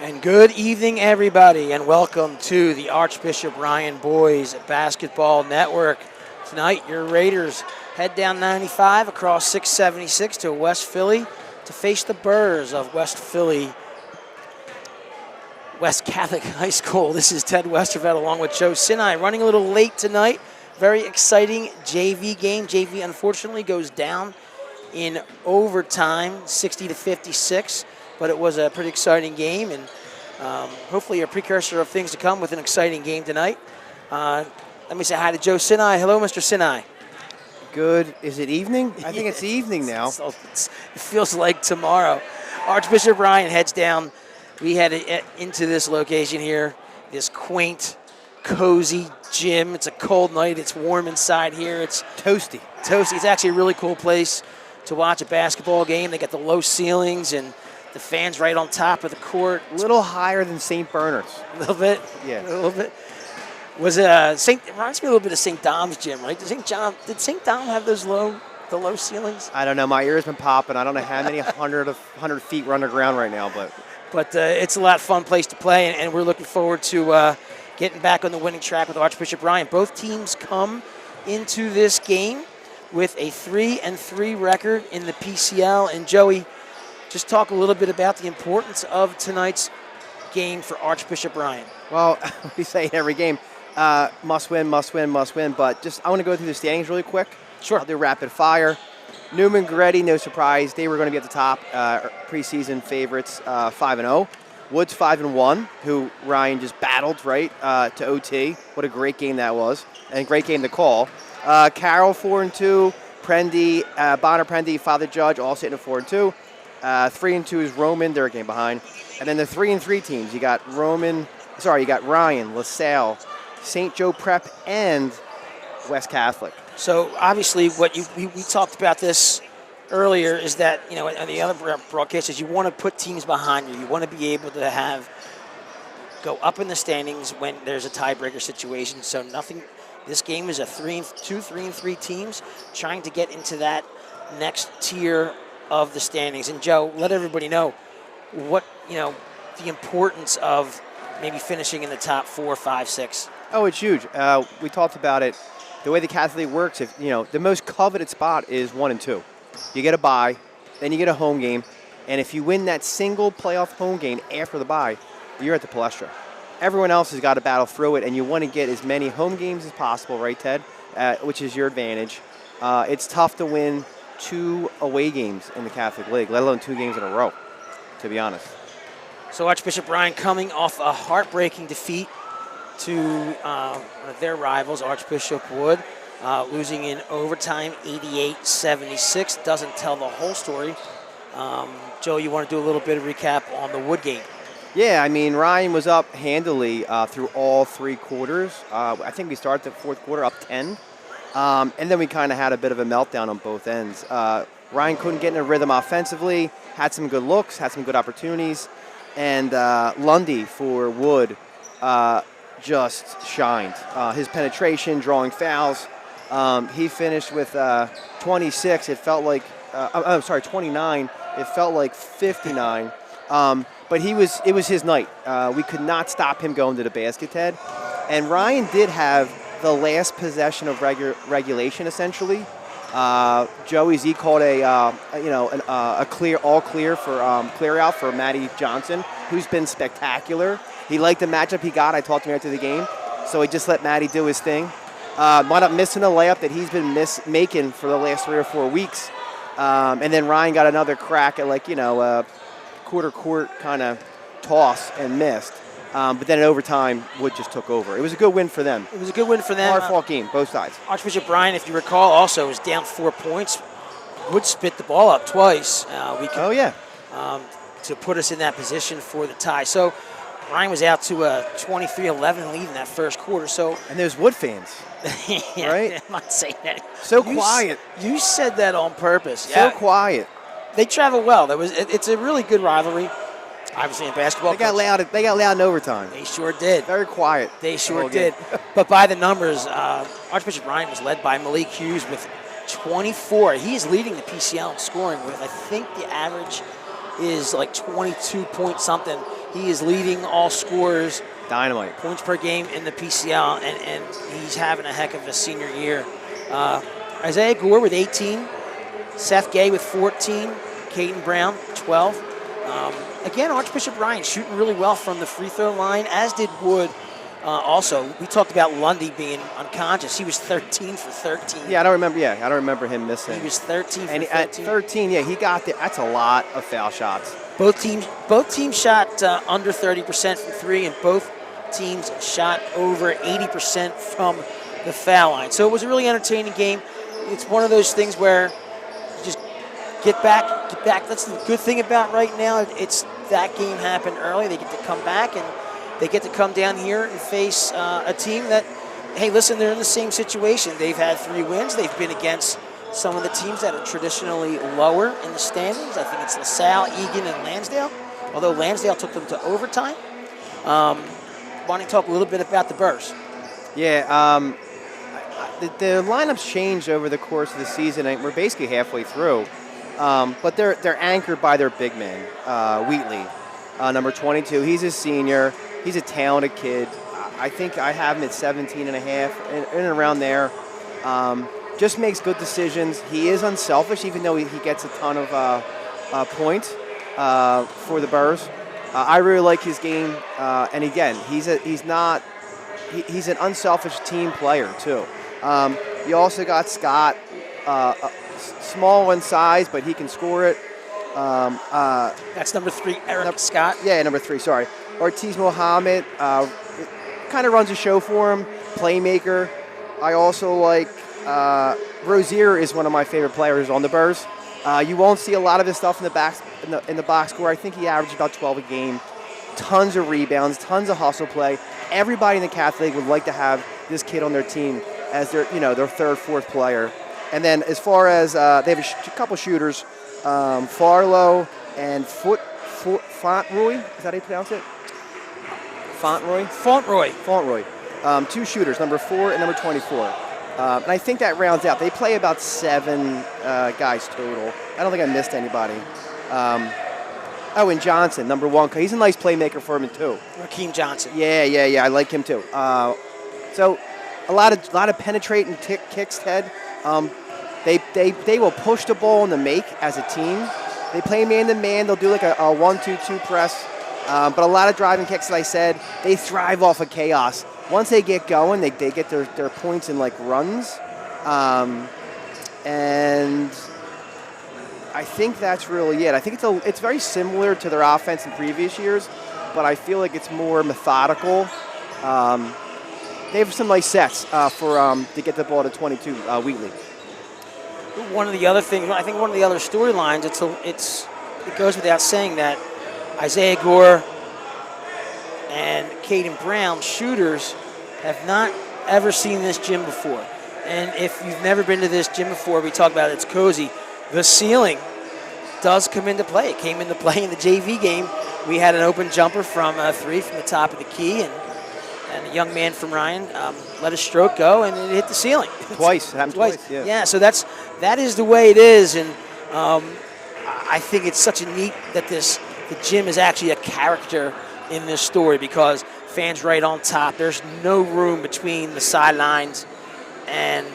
And good evening, everybody, and welcome to the Archbishop Ryan Boys Basketball Network. Tonight, your Raiders head down 95 across 676 to West Philly to face the Burrs of West Philly West Catholic High School. This is Ted Westervelt along with Joe Sinai. Running a little late tonight. Very exciting JV game. JV, unfortunately, goes down in overtime, 60-56. But it was a pretty exciting game, and hopefully a precursor of things to come with an exciting game tonight. Let me say hi to Joe Sinai. Hello, Mr. Sinai. Good. Is it evening? I think it's evening now. It feels like tomorrow. Archbishop Ryan heads down. We head into this location here, this quaint, cozy gym. It's a cold night. It's warm inside here. It's toasty. It's actually a really cool place to watch a basketball game. They got the low ceilings and the fans right on top of the court. A little higher than St. Bernard's. A little bit? Yeah. A little bit. It reminds me a little bit of St. Dom's gym, right? Did St. Dom have the low ceilings? I don't know. My ears been popping. I don't know how many 100 feet we're underground right now, but it's a lot of fun place to play, and we're looking forward to getting back on the winning track with Archbishop Ryan. Both teams come into this game with a 3-3 record in the PCL, and Joey, just talk a little bit about the importance of tonight's game for Archbishop Ryan. Well, we say it every game, must win, must win, must win. But I want to go through the standings really quick. Sure. I'll do rapid fire. Newman Goretti, no surprise. They were going to be at the top, preseason favorites, 5-0. Woods 5-1, who Ryan just battled, right, to OT. What a great game that was, and great game to call. Carroll 4-2. Prendy, Bonner Prendy, Father Judge, all sitting at 4-2. 3-2 is Roman, they're a game behind. And then the 3-3 teams, you got Ryan, LaSalle, St. Joe Prep, and West Catholic. So obviously what we talked about this earlier is that, on the other broadcasts, you want to put teams behind you. You want to be able to go up in the standings when there's a tiebreaker situation. So this game is a 3-3 teams trying to get into that next tier of the standings. And Joe, let everybody know what, the importance of maybe finishing in the top 4, 5, 6. Oh, it's huge. We talked about it. The way the Catholic League works, the most coveted spot is 1 and 2. You get a bye, then you get a home game, and if you win that single playoff home game after the bye, you're at the palestra. Everyone else has got to battle through it, and you want to get as many home games as possible, right, Ted? Which is your advantage. It's tough to win 2 away games in the Catholic League, let alone 2 games in a row, to be honest. So Archbishop Ryan coming off a heartbreaking defeat to one of their rivals, Archbishop Wood, losing in overtime 88-76. Doesn't tell the whole story. Joe, you want to do a little bit of recap on the Wood game? Yeah, Ryan was up handily through all 3 quarters. I think we started the 4th quarter up 10. And then we kind of had a bit of a meltdown on both ends. Ryan couldn't get in a rhythm offensively, had some good looks, had some good opportunities, and Lundy for Wood just shined. His penetration, drawing fouls. He finished with 26. It felt like, 29. It felt like 59. But it was his night. We could not stop him going to the basket, Ted. And Ryan did have the last possession of regulation, essentially. Joey Z called a clear, all clear for clear out for Matty Johnson, who's been spectacular. He liked the matchup he got. I talked to him after the game, so he just let Matty do his thing. Wound up missing a layup that he's been making for the last 3 or 4 weeks, and then Ryan got another crack at a quarter court kind of toss and missed. But then in overtime, Wood just took over. It was a good win for them. Hard-fought game, both sides. Archbishop Ryan, if you recall, also was down 4 points. Wood spit the ball up twice. To put us in that position for the tie. So Ryan was out to a 23-11 lead in that first quarter. And there's Wood fans, right? I'm not saying that. So quiet. You said that on purpose. So quiet. They travel well. It's a really good rivalry. Obviously in basketball. They got loud in overtime. They sure did. Very quiet. They sure did. But by the numbers, Archbishop Ryan was led by Malik Hughes with 24. He is leading the PCL in scoring with, I think the average is like 22 point something. he is leading all scorers, Dynamite. points per game in the PCL, and he's having a heck of a senior year. Isaiah Gore with 18, Seth Gay with 14, Caden Brown 12. Again, Archbishop Ryan shooting really well from the free throw line, as did Wood. Also, we talked about Lundy being unconscious. He was 13 for 13. Yeah, I don't remember him missing. He was 13 for 13. At 13, yeah, he got there. That's a lot of foul shots. Both teams shot under 30% from three, and both teams shot over 80% from the foul line. So it was a really entertaining game. It's one of those things where you just get back. That's the good thing about right now. It's that game happened early. They get to come back, and they get to come down here and face a team that, hey, listen, they're in the same situation. They've had 3 wins. They've been against some of the teams that are traditionally lower in the standings. I think it's LaSalle, Egan, and Lansdale, although Lansdale took them to overtime. Why don't you talk a little bit about the Burrs? Yeah, the lineups changed over the course of the season, and we're basically halfway through. But they're anchored by their big man, Wheatley, number 22. He's a senior. He's a talented kid. I think I have him at 17 and a half, in and around there. Just makes good decisions. He is unselfish, even though he gets a ton of points for the Burrs. I really like his game. And again, he's an unselfish team player too. You also got Scott, small in size, but he can score it. That's number 3, Eric Scott. Yeah, number 3. Sorry. Ortiz Mohammed kind of runs a show for him, playmaker. I also like Rozier is one of my favorite players on the Burrs. You won't see a lot of his stuff in the box score. I think he averaged about 12 a game. Tons of rebounds, tons of hustle play. Everybody in the Catholic would like to have this kid on their team as their third, fourth player. And then as far as they have a couple shooters, Farlow and Fontroy. Is that how you pronounce it? Fontroy. 2 shooters, number 4 and number 24. And I think that rounds out. They play about 7 guys total. I don't think I missed anybody. And Johnson, number 1. He's a nice playmaker for him too. Rakeem Johnson. Yeah. I like him too. So a lot of penetrating kicks, Ted. They will push the ball in the make as a team. They play man-to-man. They'll do like a 1-2-2 press. But a lot of driving kicks, as I said, they thrive off of chaos. Once they get going, they get their points in like runs. And I think that's really it. I think it's very similar to their offense in previous years, but I feel like it's more methodical. They have some nice sets to get the ball to 22, Wheatley. One of the other things, I think one of the other storylines, it goes without saying that Isaiah Gore and Caden Brown, shooters, have not ever seen this gym before. And if you've never been to this gym before, we talk about it's cozy. The ceiling does come into play. It came into play in the JV game. We had an open jumper from 3 from the top of the key, and a young man from Ryan let a stroke go, and it hit the ceiling. Twice. It happened twice. Yeah, so that is the way it is, and I think it's such a neat that the gym is actually a character in this story, because fans right on top. There's no room between the sidelines and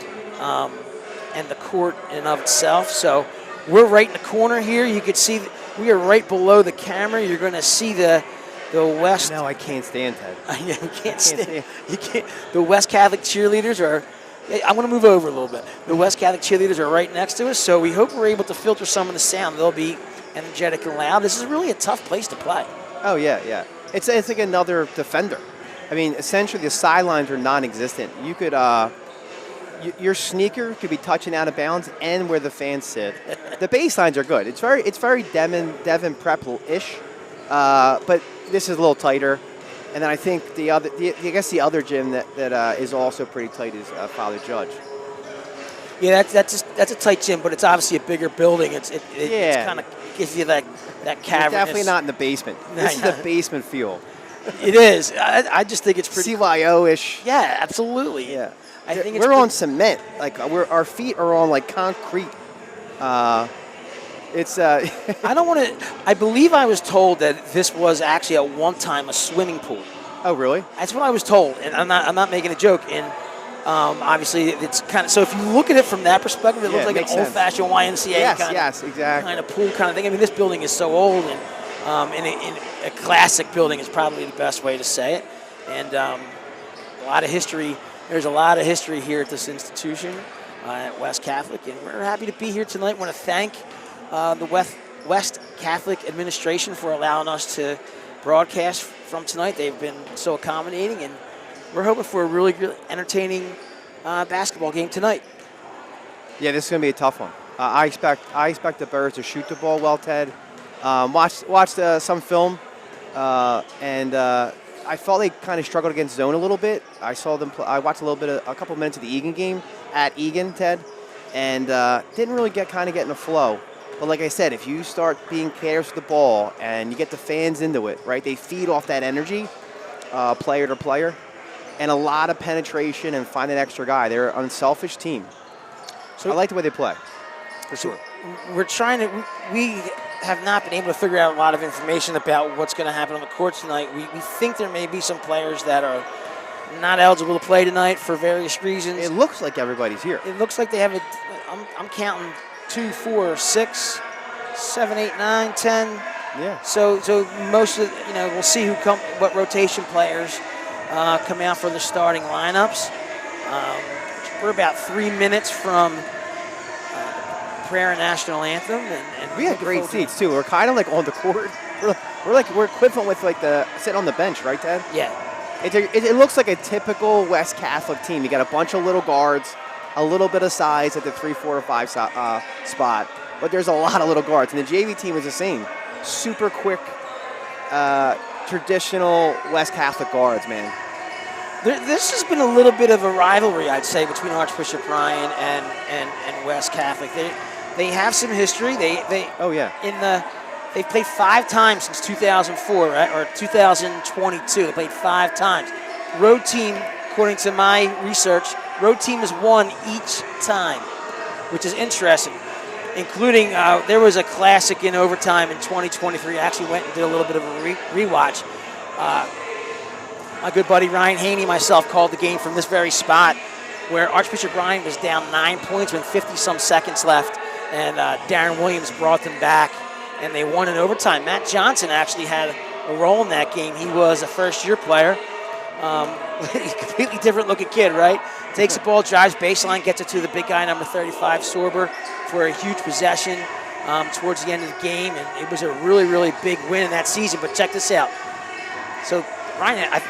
the court in and of itself. So we're right in the corner here. You can see we are right below the camera. You're going to see the West. No, I can't stand Ted. Yeah, you can't stand. You can't. The West Catholic cheerleaders are. I'm going to move over a little bit. The West Catholic cheerleaders are right next to us, so we hope we're able to filter some of the sound. They'll be energetic and loud. This is really a tough place to play. Oh yeah. It's like another defender. I mean, essentially the sidelines are non-existent. You could your sneaker could be touching out of bounds and where the fans sit. The baselines are good. It's very Devon Prep-ish, but this is a little tighter. And then I think the other gym that is also pretty tight is Father Judge. Yeah, that's a tight gym, but it's obviously a bigger building. It's kind of gives you that cavernous. It's definitely not in the basement. This is the basement feel. It is. I just think it's pretty CYO-ish. Yeah, absolutely. Yeah. I think we're on cement. Like our feet are on like concrete. It's I don't want to. I believe I was told that this was actually at one time a swimming pool. Oh, really? That's what I was told, and I'm not making a joke. And obviously, it's kind of so. If you look at it from that perspective, it looks like an old-fashioned YMCA kind of pool kind of thing. I mean, this building is so old, and in a classic building is probably the best way to say it. And a lot of history. There's a lot of history here at this institution at West Catholic, and we're happy to be here tonight. I want to thank the West Catholic administration for allowing us to broadcast from tonight. They've been so accommodating, and we're hoping for a really, really entertaining basketball game tonight. Yeah, this is going to be a tough one. I expect the Birds to shoot the ball well, Ted. Watched some film, and I felt they kind of struggled against zone a little bit. I saw them. I watched a couple minutes of the Egan game at Egan, Ted, and didn't really get in the flow. But like I said, if you start being careless with the ball and you get the fans into it, right? They feed off that energy, player to player, and a lot of penetration and find an extra guy. They're an unselfish team. So I like the way they play, for sure. We're trying to. We have not been able to figure out a lot of information about what's going to happen on the court tonight. We think there may be some players that are not eligible to play tonight for various reasons. It looks like everybody's here. It looks like they have I'm counting 2, 4, 6, 7, 8, 9, 10. Yeah. So most of we'll see what rotation players come out for the starting lineups. We're about 3 minutes from prayer and national anthem, and we had great seats too. We're kind of like on the court. We're equivalent with like the sitting on the bench, right, Ted? Yeah. It looks like a typical West Catholic team. You got a bunch of little guards, a little bit of size at the 3, 4, or 5 spot, but there's a lot of little guards. And the JV team is the same. Super quick, traditional West Catholic guards, man. This has been a little bit of a rivalry, I'd say, between Archbishop Ryan and West Catholic. They have some history. They've played 5 times since 2004, right, or 2022. They played 5 times. Road team, according to my research, road team has won each time, which is interesting. Including there was a classic in overtime in 2023. I actually went and did a little bit of a rewatch. My good buddy Ryan Haney and myself called the game from this very spot where Archbishop Ryan was down 9 points with 50-some seconds left, and Darren Williams brought them back, and they won in overtime. Matt Johnson actually had a role in that game. He was a first-year player. Completely different-looking kid, right? Takes the ball, drives baseline, gets it to the big guy, number 35, Sorber, for a huge possession towards the end of the game, and it was a really, really big win in that season. But check this out. So, Ryan, I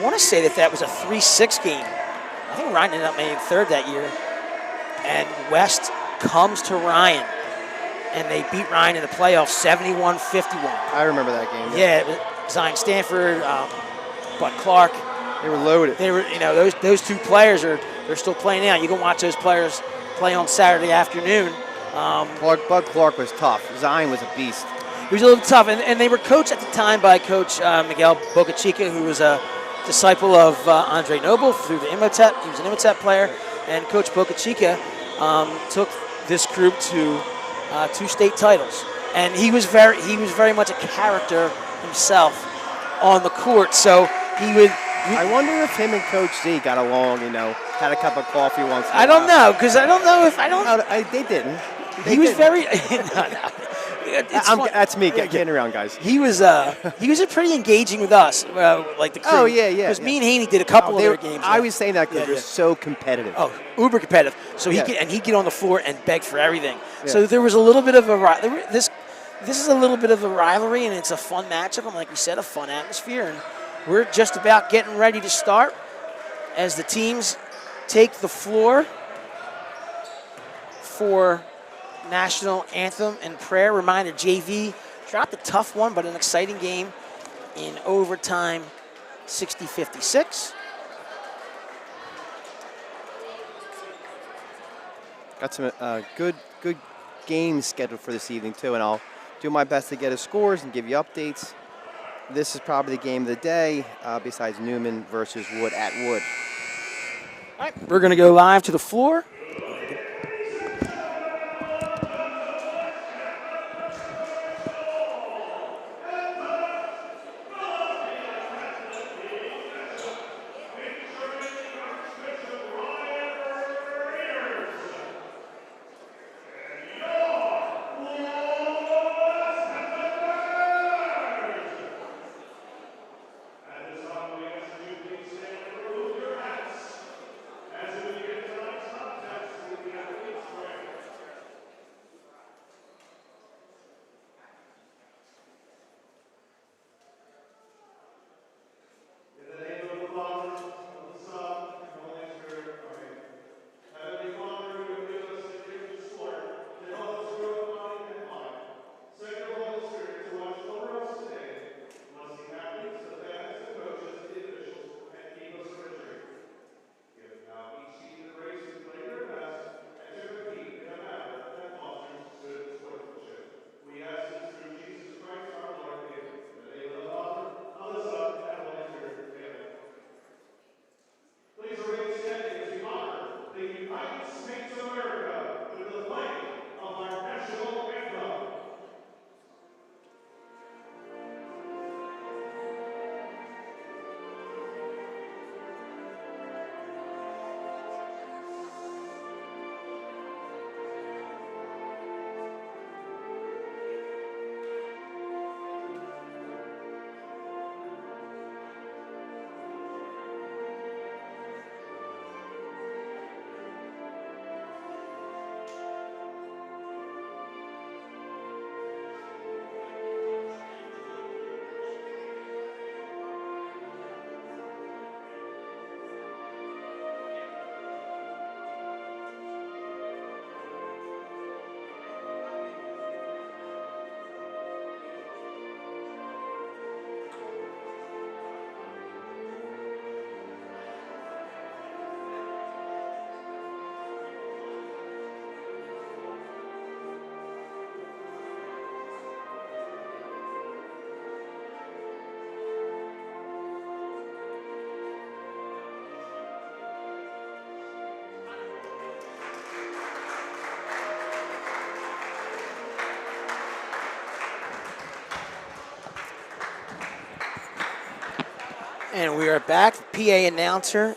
want to say that was a 3-6 game. I think Ryan ended up making third that year. And West comes to Ryan, and they beat Ryan in the playoffs 71-51. I remember that game. Yeah, it was Zion Stanford, Bud Clark. They were loaded. They were, those 2 players they're still playing now. You can watch those players play on Saturday afternoon. Bud Clark was tough. Zion was a beast. He was a little tough, and they were coached at the time by Coach Miguel Bocachica, who was a disciple of Andre Noble through the Imhotep. He was an Imhotep player, and Coach Bocachica took this group to 2 state titles. And he was very much a character himself on the court. So he would. I wonder if him and Coach Z got along. Had a cup of coffee once. I don't know, because I don't know if they didn't. He was very. That's me getting around, guys. He was pretty engaging with us, like the crew. Oh yeah. Because me and Haney did a couple of their games. I was saying that because they're so competitive. Oh, uber competitive. So he'd get on the floor and beg for everything. Yeah. So there was a little bit of this is a little bit of a rivalry, and it's a fun matchup. And like we said, a fun atmosphere, and we're just about getting ready to start as the teams take the floor for national anthem and prayer. Reminder, JV dropped a tough one, but an exciting game in overtime, 60-56. Got some good games scheduled for this evening, too, and I'll do my best to get us scores and give you updates. This is probably the game of the day, besides Newman versus Wood at Wood. All right, we're going to go live to the floor. And we are back. PA announcer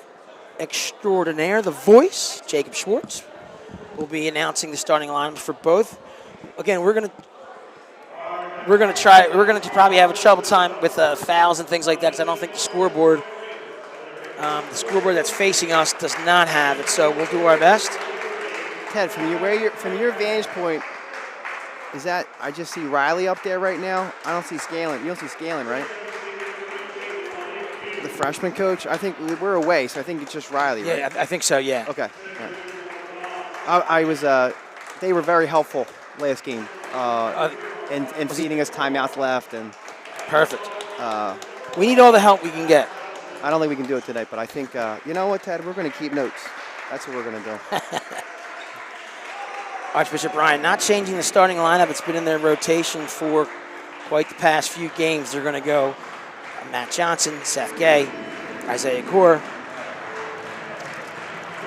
extraordinaire, the voice, Jacob Schwartz, will be announcing the starting lineups for both. Again, we're gonna probably have a trouble time with fouls and things like that, because I don't think the scoreboard that's facing us does not have it. So we'll do our best. Ted, from your vantage point, is that I just see Riley up there right now? I don't see Scanlon. You don't see Scanlon, right? The freshman coach? I think we're away, so I think it's just Riley, right? Yeah, I think so, yeah. Okay. Right. They were very helpful last game in feeding us timeouts left. And perfect. We need all the help we can get. I don't think we can do it today, but I think, you know what, Ted? We're going to keep notes. That's what we're going to do. Archbishop Ryan not changing the starting lineup. It's been in their rotation for quite the past few games. They're going to go Matt Johnson, Seth Gay, Isaiah Gore,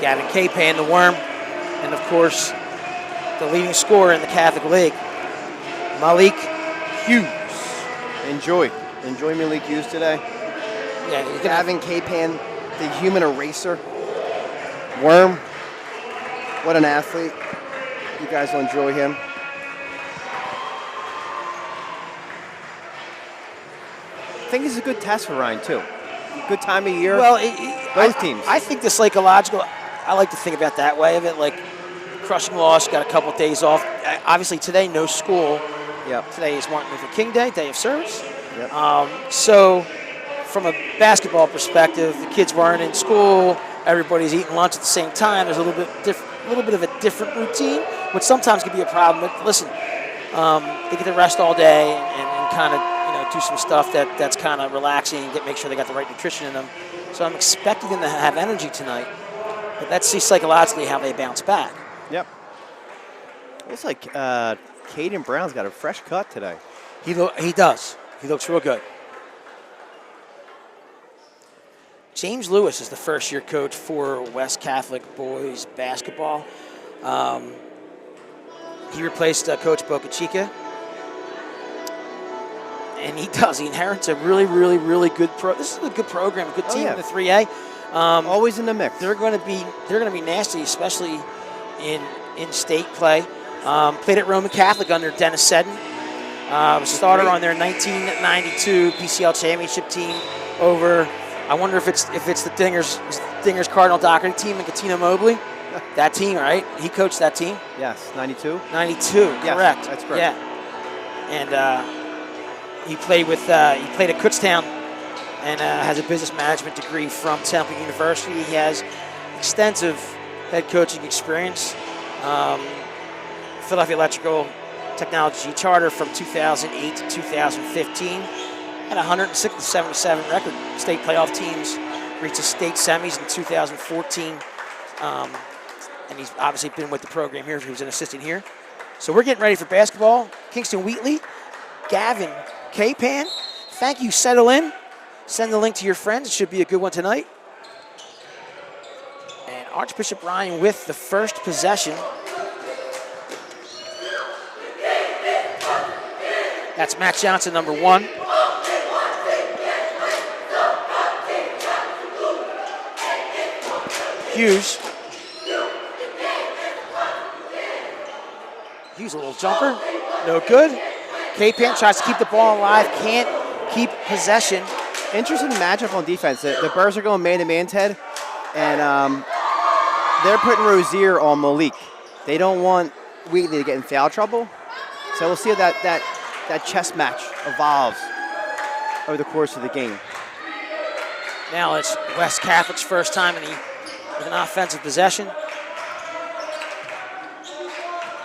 Gavin Capan, the Worm, and of course, the leading scorer in the Catholic League, Malik Hughes. Enjoy Malik Hughes today. Yeah, Gavin Capan, the human eraser. Worm, what an athlete. You guys will enjoy him. I think it's a good test for Ryan, too. Good time of year. Well, both teams. I think the psychological, I like to think about that way of it, like crushing loss, got a couple of days off. Obviously, today, no school. Yep. Today is Martin Luther King Day, day of service. Yep. So, from a basketball perspective, the kids weren't in school. Everybody's eating lunch at the same time. There's a little bit of a different routine, which sometimes can be a problem. But listen, they get to rest all day and kind of do some stuff that's kind of relaxing and make sure they got the right nutrition in them. So I'm expecting them to have energy tonight. But let's see psychologically how they bounce back. Yep. Looks like Caden Brown's got a fresh cut today. He does. He looks real good. James Lewis is the first-year coach for West Catholic boys basketball. He replaced Coach Boca Chica. And he does. He inherits a really, really, really good This is a good program, a good team in the 3A. Always in the mix. They're going to be nasty, especially in state play. Played at Roman Catholic under Dennis Seddon. Was starter on their 1992 PCL championship team over. I wonder if it's the Dingers Cardinal Doherty team and Katina Mobley. That team, right? He coached that team. Yes, 92. 92, yes, correct. That's correct. Yeah, and he played at Kutztown and has a business management degree from Temple University. He has extensive head coaching experience. Philadelphia Electrical Technology Charter from 2008 to 2015. Had a 106-77 record. State playoff teams reached the state semis in 2014. And he's obviously been with the program here. He was an assistant here. So we're getting ready for basketball. Kingston Wheatley, Gavin Capan. Thank you. Settle in. Send the link to your friends. It should be a good one tonight. And Archbishop Ryan with the first possession. That's Matt Johnson, number 1. Hughes. Hughes, a little jumper. No good. Capan tries to keep the ball alive. Can't keep possession. Interesting matchup on defense. The Burrs are going man-to-man, Ted, and they're putting Rozier on Malik. They don't want Wheatley to get in foul trouble. So we'll see how that chess match evolves over the course of the game. Now it's West Catholic's first time with an offensive possession.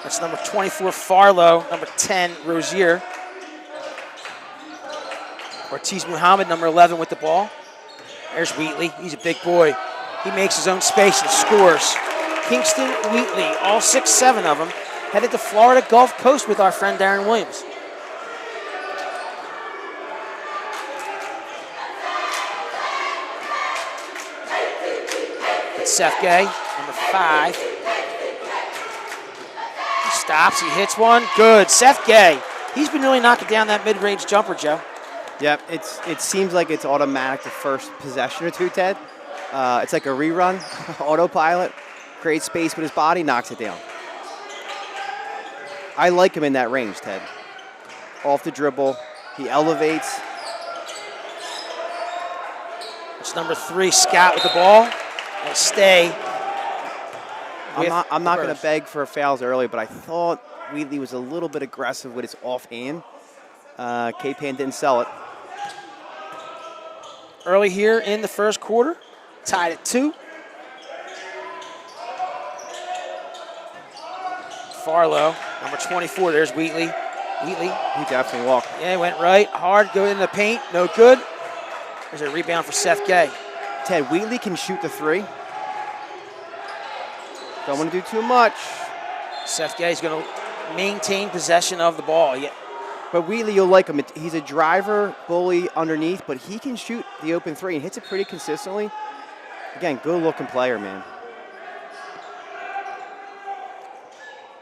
That's number 24, Farlow, number 10, Rozier. Ortiz Muhammad, number 11, with the ball. There's Wheatley. He's a big boy. He makes his own space and scores. Kingston Wheatley, all 6-7 of them, headed to Florida Gulf Coast with our friend Darren Williams. It's Seth Gay, number 5. He stops, he hits one. Good. Seth Gay. He's been really knocking down that mid-range jumper, Joe. Yep, it seems like it's automatic the first possession or two, Ted. It's like a rerun, autopilot, creates space with his body, knocks it down. I like him in that range, Ted. Off the dribble, he elevates. It's number 3, Scott with the ball. And stay. I'm not going to beg for fouls early, but I thought Wheatley was a little bit aggressive with his offhand. K-Pan didn't sell it. Early here in the first quarter, tied at 2. Farlow, number 24, there's Wheatley. Wheatley. He definitely walked. Yeah, he went right, hard, go into the paint, no good. There's a rebound for Seth Gay. Ted, Wheatley can shoot the 3. Don't want to do too much. Seth Gay's going to maintain possession of the ball. Yeah. But Wheatley, you'll like him. He's a driver, bully underneath, but he can shoot the open 3 and hits it pretty consistently. Again, good-looking player, man.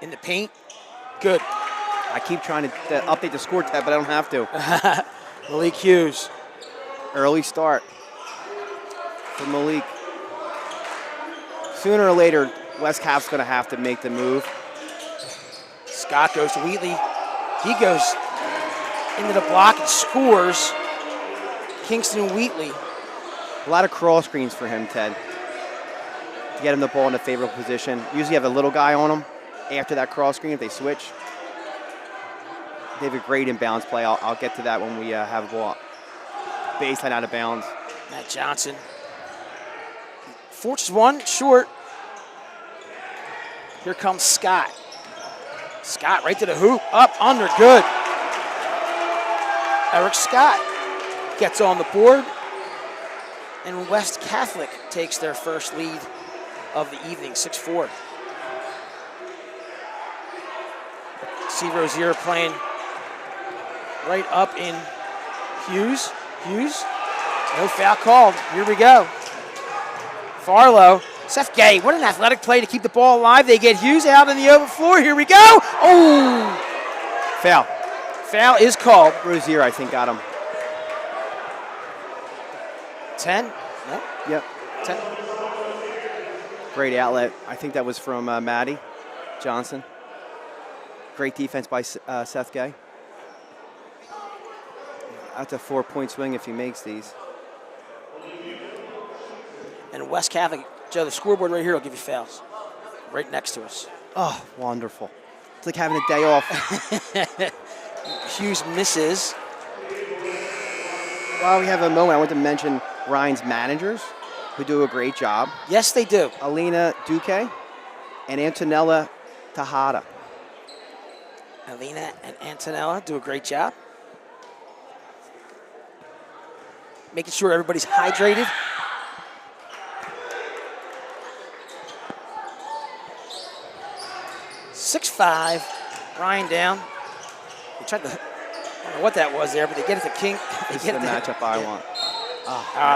In the paint, good. I keep trying to update the score tab, but I don't have to. Malik Hughes. Early start for Malik. Sooner or later, West Cap's going to have to make the move. Scott goes to Wheatley. He goes into the block and scores. Kingston Wheatley. A lot of crawl screens for him, Ted, to get him the ball in a favorable position. Usually have a little guy on him after that cross screen if they switch. They have a great inbounds play. I'll get to that when we have a ball baseline out of bounds. Matt Johnson. Forces one, short. Here comes Scott. Scott right to the hoop, up, under, good. Eric Scott gets on the board. And West Catholic takes their first lead of the evening, 6-4. C. Rozier playing right up in Hughes. Hughes, no foul called. Here we go. Farlow, Seth Gay, what an athletic play to keep the ball alive. They get Hughes out on the open floor. Here we go. Oh! Foul. Foul is called. Rozier, I think, got him. 10? No? Yep. 10. Great outlet. I think that was from Matty Johnson. Great defense by Seth Gay. That's a 4-point swing if he makes these. And West Catholic, Joe, the scoreboard right here will give you fouls. Right next to us. Oh, wonderful. It's like having a day off. Hughes misses. While we have a moment, I want to mention Ryan's managers, who do a great job. Yes, they do. Alina Duque and Antonella Tejada. Alina and Antonella do a great job. Making sure everybody's hydrated. (6-5), Ryan down. They tried to, I don't know what that was there, but they get it to King. This is the matchup I want.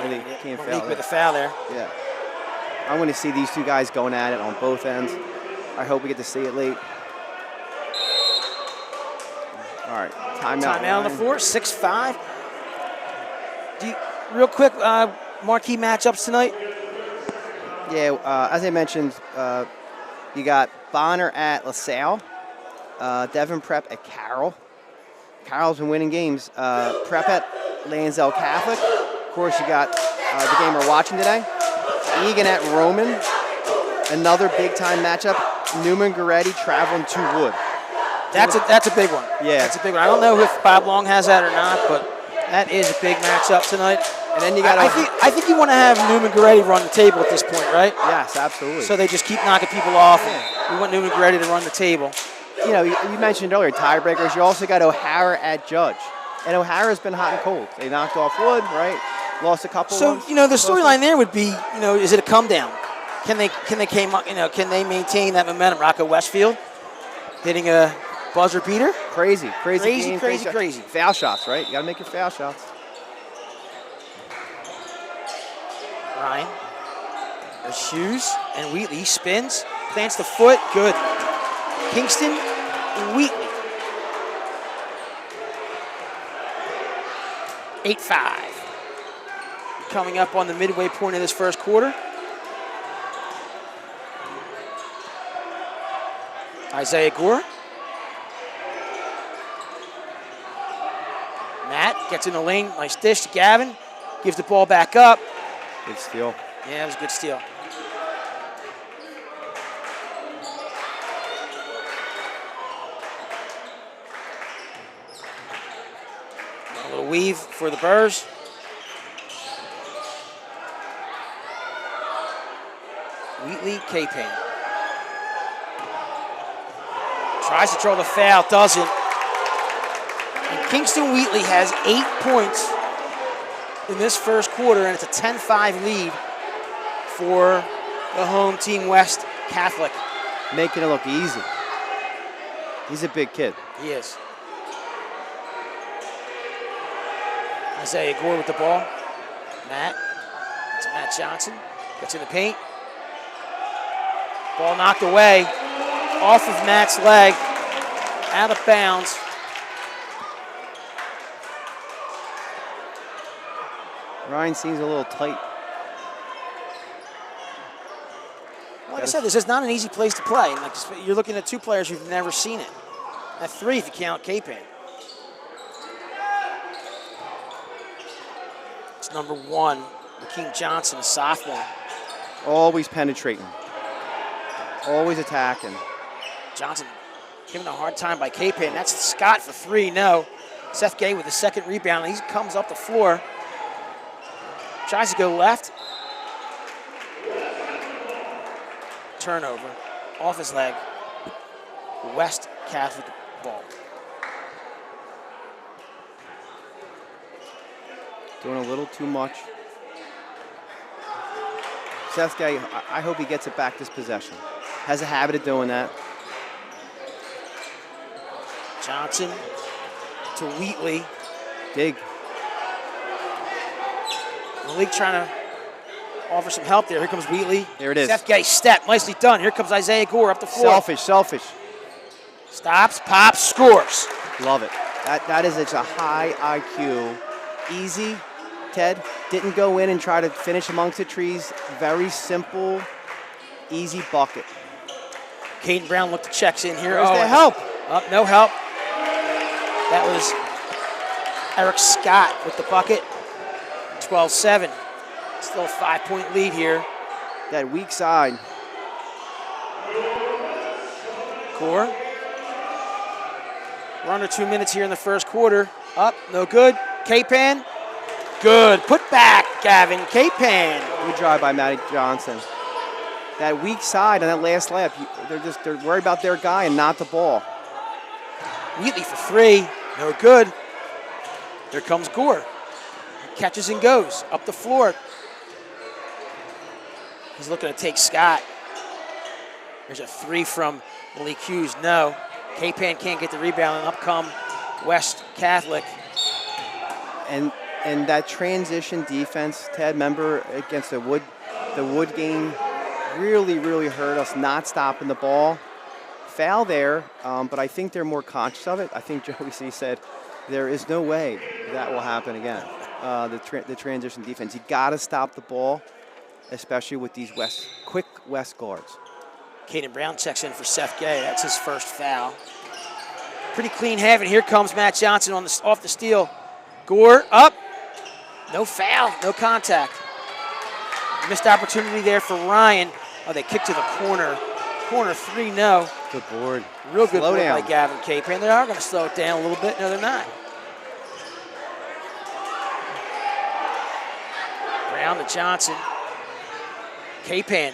Really can't Malik foul with that. a foul there. Yeah. I want to see these two guys going at it on both ends. I hope we get to see it late. All right, Timeout on the floor, 6-5. Real quick, marquee matchups tonight? Yeah, as I mentioned, you got Bonner at LaSalle, Devon Prep at Carroll. Carroll's been winning games. Prep at Lansdale Catholic. Of course, you got the game we're watching today. Egan at Roman. Another big-time matchup. Newman Goretti traveling to Wood. That's a big one. Yeah. That's a big one. I don't know if Bob Long has that or not, but that is a big matchup tonight. And then you got. I think you want to have Newman Goretti run the table at this point, right? Yes, absolutely. So they just keep knocking people off. And we want Newman Goretti to run the table. You know, you mentioned earlier tiebreakers. You also got O'Hara at Judge, and O'Hara's been hot and cold. They knocked off Wood, right? Lost a couple. So ones. the storyline there would be, is it a come down? Can they maintain that momentum? Rocco Westfield hitting a buzzer beater. Crazy Crazy. Foul shots, right? You got to make your foul shots. Ryan. There's Hughes and Wheatley. He spins, plants the foot. Good. Kingston Wheatley. 8-5. Coming up on the midway point of this first quarter. Isaiah Gore. Matt gets in the lane. Nice dish to Gavin. Gives the ball back up. Good steal. Yeah, it was a good steal. A little weave for the Burrs. Wheatley, K-Payne. Tries to draw the foul, doesn't. And Kingston Wheatley has 8 points in this first quarter, and it's a 10-5 lead for the home team, West Catholic. Making it look easy. He's a big kid. He is. Isaiah Gore with the ball. Matt. It's Matt Johnson. Gets in the paint. Ball knocked away. Off of Matt's leg. Out of bounds. Ryan seems a little tight. Like I said, this is not an easy place to play. Like, you're looking at two players who've never seen it. At 3 if you count K-Payne. It's number 1, King Johnson, a sophomore. Always penetrating. Always attacking. Johnson given a hard time by K-Payne. That's Scott for 3, no. Seth Gay with the second rebound. He comes up the floor. Tries to go left. Turnover. Off his leg. West Catholic ball. Doing a little too much. Seth Gay, I hope he gets it back this possession. Has a habit of doing that. Johnson to Wheatley. Dig. Malik trying to offer some help there. Here comes Wheatley. There it is. Seth Gay step. Nicely done. Here comes Isaiah Gore up the floor. Selfish. Stops, pops, scores. Love it. That is such a high IQ. Easy. Ted didn't go in and try to finish amongst the trees. Very simple, easy bucket. Caden Brown looked to checks in here. Where's the help? Oh, no help. That was Eric Scott with the bucket. 12-7. Still a 5-point lead here. That weak side. Gore. We're under 2 minutes here in the first quarter. Up, no good. K-Pan. Good. Put back, Gavin. K-Pan. Good drive by Matty Johnson. That weak side on that last layup, they're worried about their guy and not the ball. Wheatley for 3. No good. Here comes Gore. He catches and goes up the floor. He's looking to take Scott. There's a 3 from Malik Hughes. No. K-Pan can't get the rebound, and up come West Catholic. And that transition defense, Ted, remember against the Wood game, really hurt us not stopping the ball. Foul there, but I think they're more conscious of it. I think Joey C said there is no way that will happen again. The transition defense, you got to stop the ball, especially with these quick West guards. Caden Brown checks in for Seth Gay. That's his first foul. Pretty clean half, and here comes Matt Johnson off the steal. Gore up. No foul, no contact. Missed opportunity there for Ryan. Oh, they kick to the corner. Corner 3, no. Good board. Real good Slow board down by Gavin K-Pan. They are going to slow it down a little bit. No, they're not. Brown to Johnson. K-Pan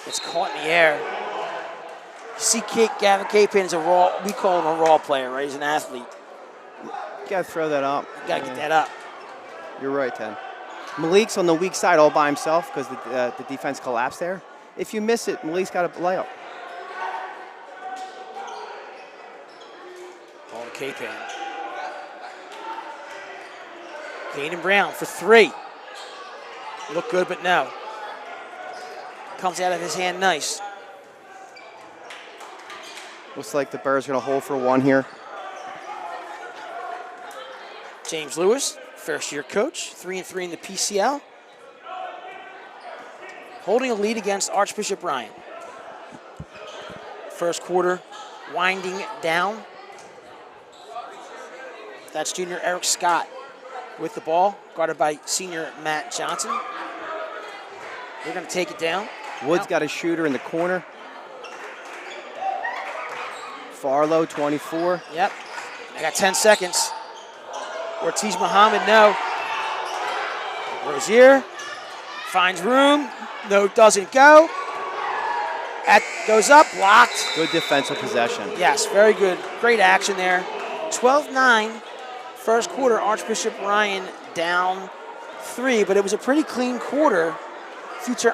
gets caught in the air. You see Gavin K-Pan is we call him a raw player, right? He's an athlete. You got to throw that up. You got to get that up. You're right, Ted. Malik's on the weak side all by himself because the defense collapsed there. If you miss it, Malik's got a layup. Ball to K-Pan. Caden Brown for 3. Look good, but no. Comes out of his hand nice. Looks like the Bears are going to hold for 1 here. James Lewis First-year coach, 3-3 in the PCL. Holding a lead against Archbishop Ryan. First quarter winding down. That's junior Eric Scott with the ball, guarded by senior Matt Johnson. They're going to take it down. Wood's got a shooter in the corner. Farlow, 24. Yep. I got 10 seconds. Ortiz Muhammad, no. Rozier finds room. No, doesn't go. Goes up, blocked. Good defensive possession. Yes, very good. Great action there. 12-9. First quarter, Archbishop Ryan down 3, but it was a pretty clean quarter.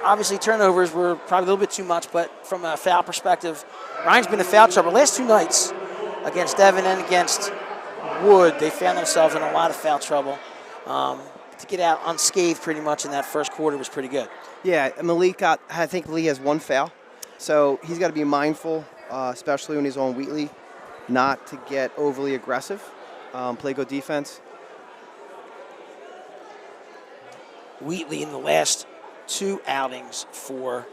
Obviously, turnovers were probably a little bit too much, but from a foul perspective, Ryan's been in foul trouble. Last 2 nights against Devon and against Wood, they found themselves in a lot of foul trouble. To get out unscathed pretty much in that first quarter was pretty good. Yeah, I think Lee has 1 foul. So he's got to be mindful, especially when he's on Wheatley, not to get overly aggressive, play good defense. Wheatley in the last 2 outings for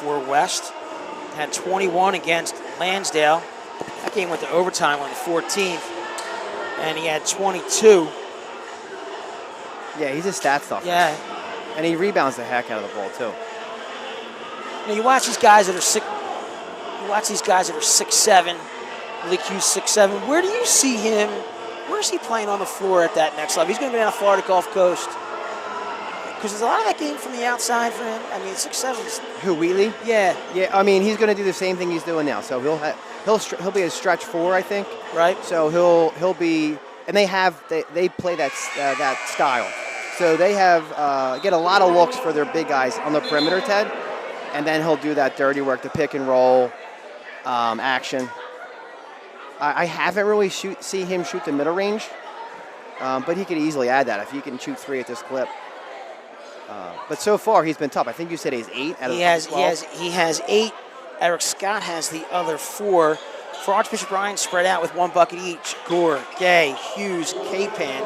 West had 21 against Lansdale. That game went to overtime on the 14th, and he had 22. Yeah, he's a stat stuffer. Yeah. And he rebounds the heck out of the ball, too. You watch these guys that are 6'7", Malik Hughes 6'7". Where do you see him? Where is he playing on the floor at that next level? He's going to be down the Florida Gulf Coast. Because there's a lot of that game from the outside for him. I mean, 6'7". Who, Wheatley? Yeah. Yeah, I mean, he's going to do the same thing he's doing now. So he'll be a stretch 4, I think. Right. So he'll be, and they play that style. So they get a lot of looks for their big guys on the perimeter, Ted. And then he'll do that dirty work, the pick and roll action. I haven't really see him shoot the middle range, but he could easily add that if he can shoot 3 at this clip. But so far he's been tough. I think you said he's 8 out of 12. He has 8. Eric Scott has the other 4. For Archbishop Ryan, spread out with 1 bucket each. Gore, Gay, Hughes, Capan,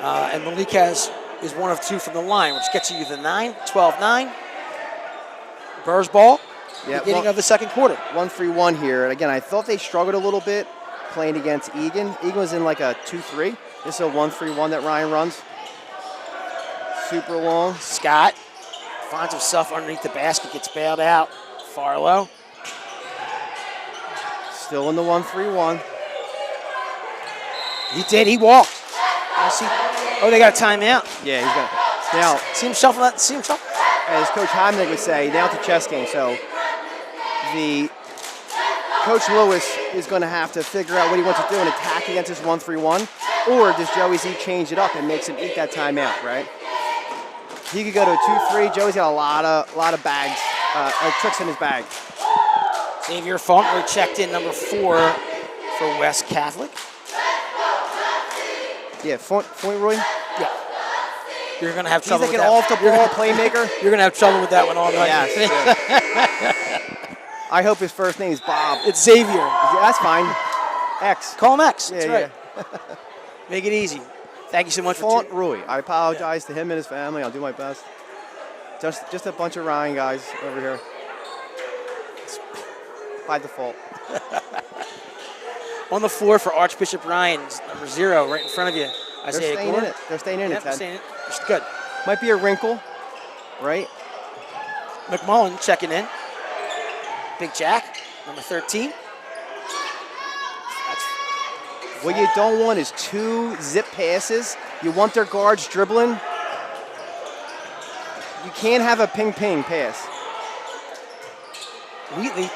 and Malik is 1 of 2 from the line, which gets you the 9, 12-9. Burr's ball, beginning of the second quarter. 1-3-1 here. And again, I thought they struggled a little bit playing against Egan. Egan was in like a 2-3. This is a 1-3-1 that Ryan runs. Super long. Scott finds himself underneath the basket, gets bailed out. Farlow. Still in the 1-3-1. He walked. Oh, they got a timeout. Yeah, he's got now. See him shuffle. As Coach Heimlich would say, now it's a chess game. So Coach Lewis is going to have to figure out what he wants to do and attack against this 1-3-1, or does Joey Z change it up and makes him eat that timeout, right? He could go to a 2-3. Joey's got a lot of bags, tricks in his bag. Xavier Fauntleroy checked in number 4 for West Catholic. Yeah, Fauntleroy. Yeah. You're going to have trouble He's with like that. an off-the-ball playmaker. You're going to have trouble with that one all night. Yes. I hope his first name is Bob. It's Xavier. Yeah, that's fine. X. Call him X. That's Yeah, right. yeah. Make it easy. Thank you so much Fauntleroy. I apologize to him and his family. I'll do my best. Just a bunch of Ryan guys over here. By default. On the floor for Archbishop Ryan's number 0, right in front of you. Isaiah Gore. They're staying in it, Ted. They're staying in it. Just good. Might be a wrinkle, right? McMullen checking in. Big Jack, number 13. What you don't want is 2 zip passes. You want their guards dribbling. You can't have a ping-ping pass. Wheatley.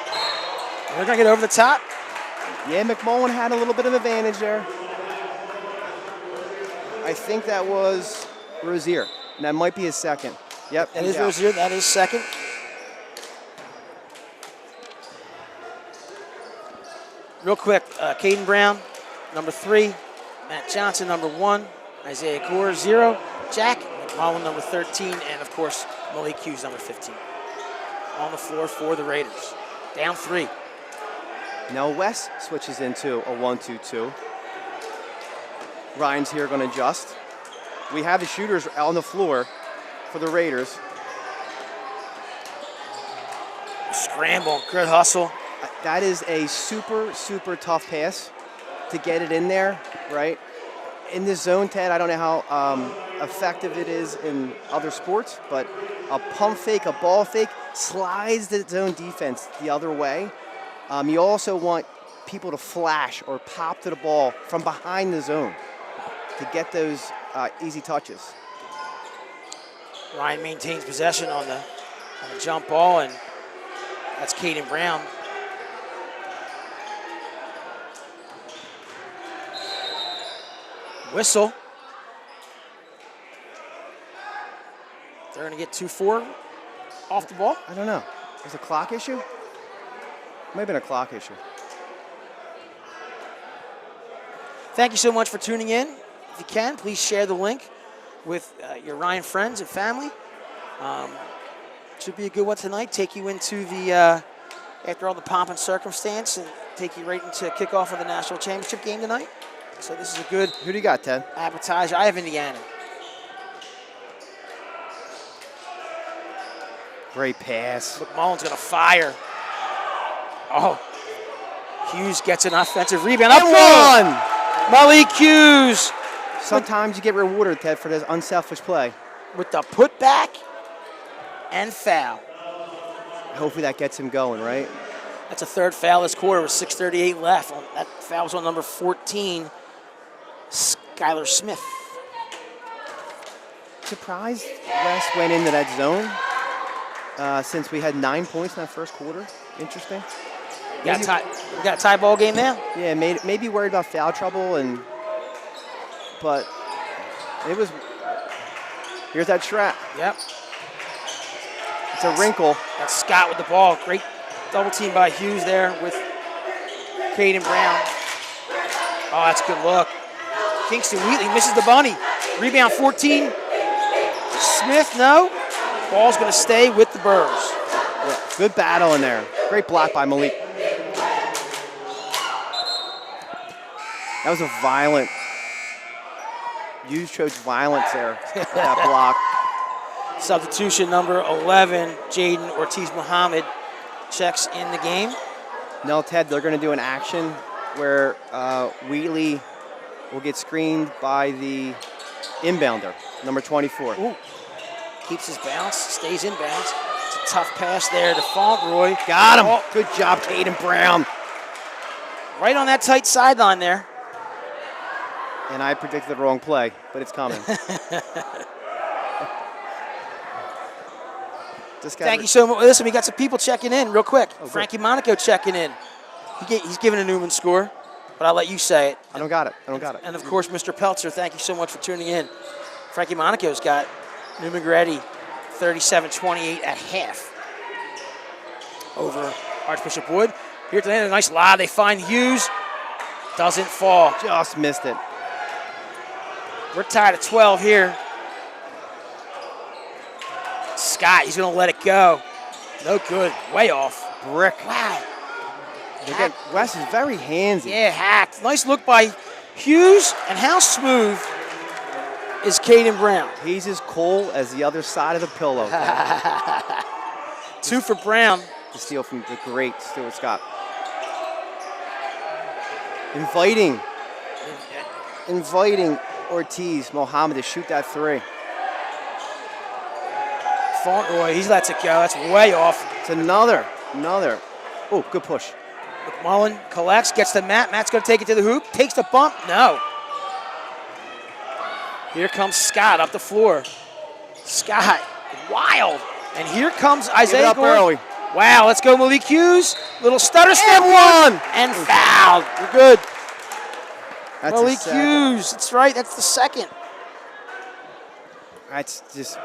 They're going to get over the top. Yeah, McMullen had a little bit of advantage there. I think that was Rozier. And that might be his second. Yep. That is Rozier. That is second. Real quick, Caden Brown, number 3. Matt Johnson, number 1. Isaiah Gore, 0. Jack McMullen, number 13. And, of course, Malik Hughes, number 15. On the floor for the Raiders. Down 3. Now West switches into a 1-2-2. Ryan's here going to adjust. We have the shooters on the floor for the Raiders. Scramble, good hustle. That is a super, super tough pass to get it in there, right? In this zone, Ted, I don't know how effective it is in other sports, but a pump fake, a ball fake, slides the zone defense the other way. You also want people to flash or pop to the ball from behind the zone to get those easy touches. Ryan maintains possession on the jump ball, and that's Caden Brown. Whistle. They're going to get 2-4 off the ball. I don't know. Is it a clock issue? Might have been a clock issue. Thank you so much for tuning in. If you can, please share the link with your Ryan friends and family. Should be a good one tonight. Take you into the, after all the pomp and circumstance, and take you right into kickoff of the national championship game tonight. So this is a good Who do you got, Ted? appetizer. I have Indiana. Great pass. McMullen's going to fire. Oh, Hughes gets an offensive rebound. Up one! Malik Hughes Sometimes you get rewarded, Ted, for this unselfish play. with the putback and foul. Hopefully that gets him going, right? That's a third foul this quarter with 6:38 left. That foul was on number 14, Skylar Smith. Surprised West went into that zone since we had 9 points in that first quarter. Interesting. We got a tie ball game now. Yeah, maybe worried about foul trouble, but it was. Here's that trap. Yep. It's a wrinkle. That's Scott with the ball. Great double team by Hughes there with Caden Brown. Oh, that's a good look. Kingston Wheatley misses the bunny. Rebound 14. Smith, no. Ball's going to stay with the Burrs. Yeah, good battle in there. Great block by Malik. That was a violent. Hughes showed violence there. That block. Substitution number 11, Jaden Ortiz-Muhammad, checks in the game. No, Ted, they're going to do an action where Wheatley will get screened by the inbounder, number 24. Ooh. Keeps his bounce, stays in bounds. It's a tough pass there to Fauntleroy. Got him. Oh, Good job, Caden Brown. right on that tight sideline there. And I predicted the wrong play, but it's coming. Thank you so much. Listen, we got some people checking in real quick. Frankie Monaco checking in. He's giving a Newman score, but I'll let you say it. I don't got it. And, of course, Mr. Peltzer, thank you so much for tuning in. Frankie Monaco's got Newman Goretti 37-28 at half over Archbishop Wood. Here at the end, a nice lob. They find Hughes. Doesn't fall. Just missed it. We're tied at 12 here. Scott, he's going to let it go. No good. Way off. Brick. Wow. Again, Wes is very handsy. Yeah, hacked. Nice look by Hughes. And how smooth is Caden Brown? He's as cool as the other side of the pillow. 2 for Brown. The steal from the great Stuart Scott. Inviting Ortiz Muhammad to shoot that three. Fauntleroy, he lets it go. That's way off. It's another. Oh, good push. McMullen collects, gets to Matt. Matt's going to take it to the hoop. Takes the bump. No. Here comes Scott up the floor. Scott, wild. And here comes Isaiah Gordon. Early. Wow, let's go Malik Hughes. Little stutter step one. And fouled. We're good. That's Malik Hughes. That's right. That's the second. That's just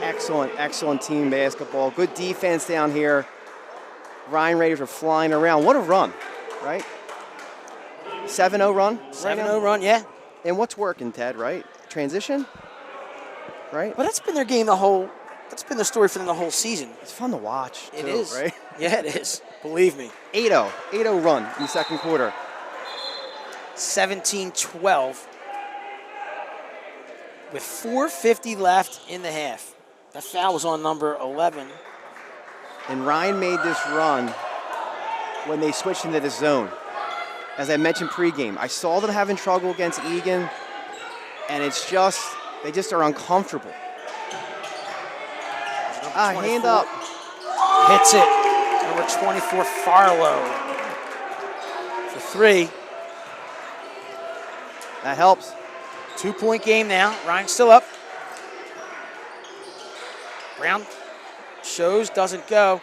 excellent team basketball. Good defense down here. Ryan Raiders are flying around. What a run, right? 7-0 run. 7-0 run, yeah. And what's working, Ted, right? Transition, right? But that's been their game that's been the story for them the whole season. It's fun to watch, It too, is. right? Yeah, it is. Believe me. 8-0 run in the second quarter. 17-12. with 4:50 left in the half. That foul was on number 11. And Ryan made this run when they switched into the zone. As I mentioned pregame, I saw them having trouble against Egan, and it's just, they just are uncomfortable. Hand up. Hits it. Number 24, Farlow. For 3. That helps. 2-point game now. Ryan's still up. Brown shows, doesn't go.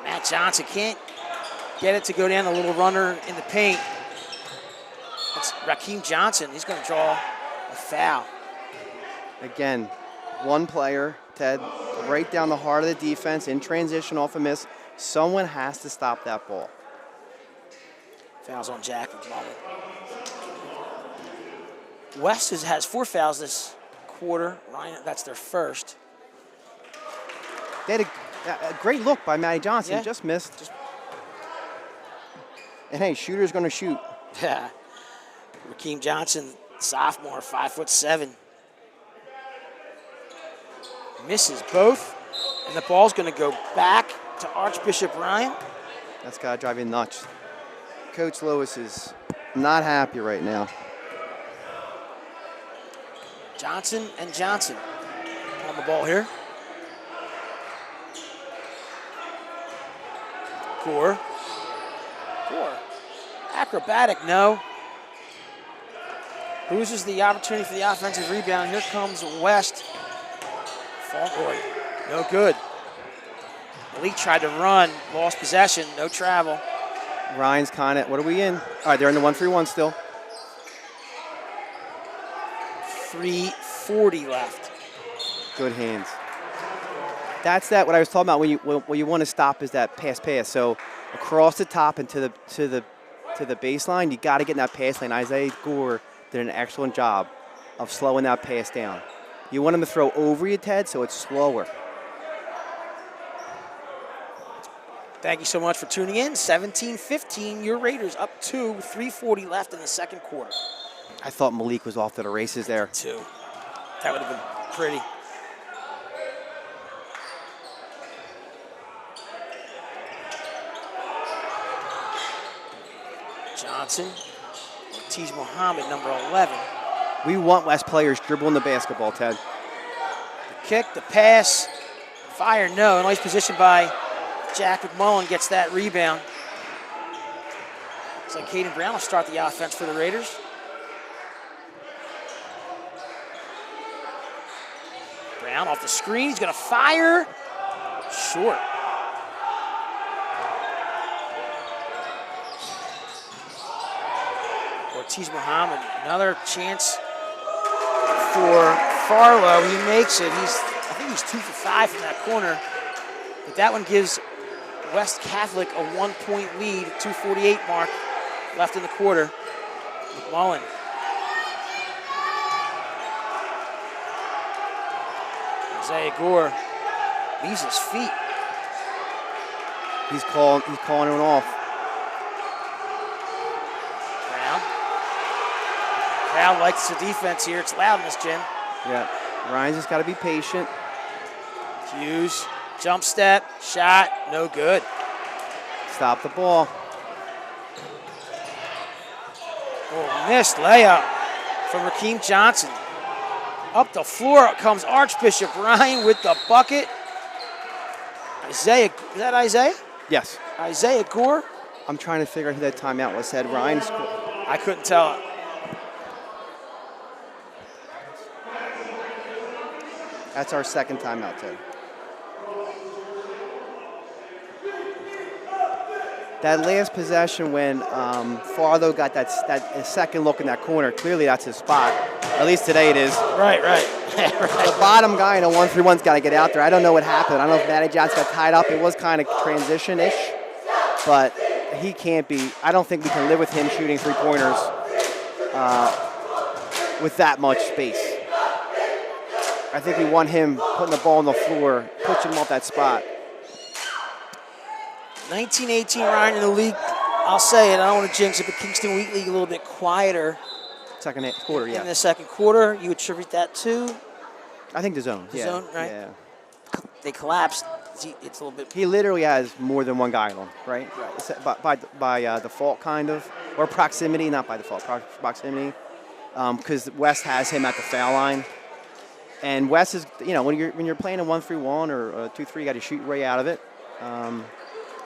Matt Johnson can't get it to go down the little runner in the paint. It's Rakeem Johnson. He's going to draw a foul. Again, one player, Ted, right down the heart of the defense, in transition off a miss. Someone has to stop that ball. Fouls on Jack McMullen. West has 4 fouls this quarter. Ryan, that's their first. They had a great look by Matty Johnson. Yeah. Just missed. And hey, shooter's going to shoot. Yeah. Rakeem Johnson, sophomore, 5'7". Misses both. And the ball's going to go back to Archbishop Ryan. That's got to drive you nuts. Coach Lewis is not happy right now. Johnson and Johnson on the ball here. Gore. Acrobatic, no. Loses the opportunity for the offensive rebound. Here comes West. Faulkner, no good. Malik tried to run, lost possession, no travel. Ryan's kind of, what are we in? All right, they're in the 1-3-1 still. 3:40 left. Good hands. That's what I was talking about when you want to stop is that pass. So across the top and to the baseline, you got to get in that pass lane. Isaiah Gore did an excellent job of slowing that pass down. You want him to throw over you, Ted, so it's slower. Thank you so much for tuning in. 17-15, your Raiders up 2, 3:40 left in the second quarter. I thought Malik was off to the races there. 2. That would have been pretty. Johnson, Ortiz Muhammad, number 11. We want West players dribbling the basketball, Ted. The kick, the pass, fire, no. Nice position by Jack McMullen, gets that rebound. Looks like Caden Brown will start the offense for the Raiders. Brown off the screen, he's gonna fire. Short. Ortiz Muhammad, another chance for Farlow. He makes it. I think he's 2 for 5 from that corner. But that one gives West Catholic a 1-point lead, 2:48 mark left in the quarter. McMullen. Isaiah Gore leaves his feet. He's calling it off. Brown. Crowd likes the defense here. It's loud in this gym. Yeah, Ryan's just got to be patient. Hughes, jump step, shot, no good. Stop the ball. Oh, missed layup from Rakeem Johnson. Up the floor comes Archbishop Ryan with the bucket. Isaiah, is that Isaiah? Yes. Isaiah Gore? I'm trying to figure out who that timeout was. Said Ryan scored. I couldn't tell. That's our second timeout, Ted. That last possession when Farlow got that second look in that corner, clearly that's his spot. At least today it is. Right. The bottom guy in a 1-3-1's got to get out there. I don't know what happened. I don't know if Matty Johnson got tied up. It was kind of transition-ish, but he can't be. I don't think we can live with him shooting three-pointers with that much space. I think we want him putting the ball on the floor, pushing him off that spot. 19-18 Ryan in the league. I'll say it. I don't want to jinx it, but Kingston Wheatley a little bit quieter Second quarter, yeah. In the second quarter, you attribute that to I think the zone. the yeah. zone, right? Yeah. They collapsed. It's a little bit. He literally has more than one guy on him, right? By default, kind of, or proximity, not by default, proximity, because West has him at the foul line, and West is, when you're playing a 1-3-1 or a 2-3, you got to shoot your way out of it.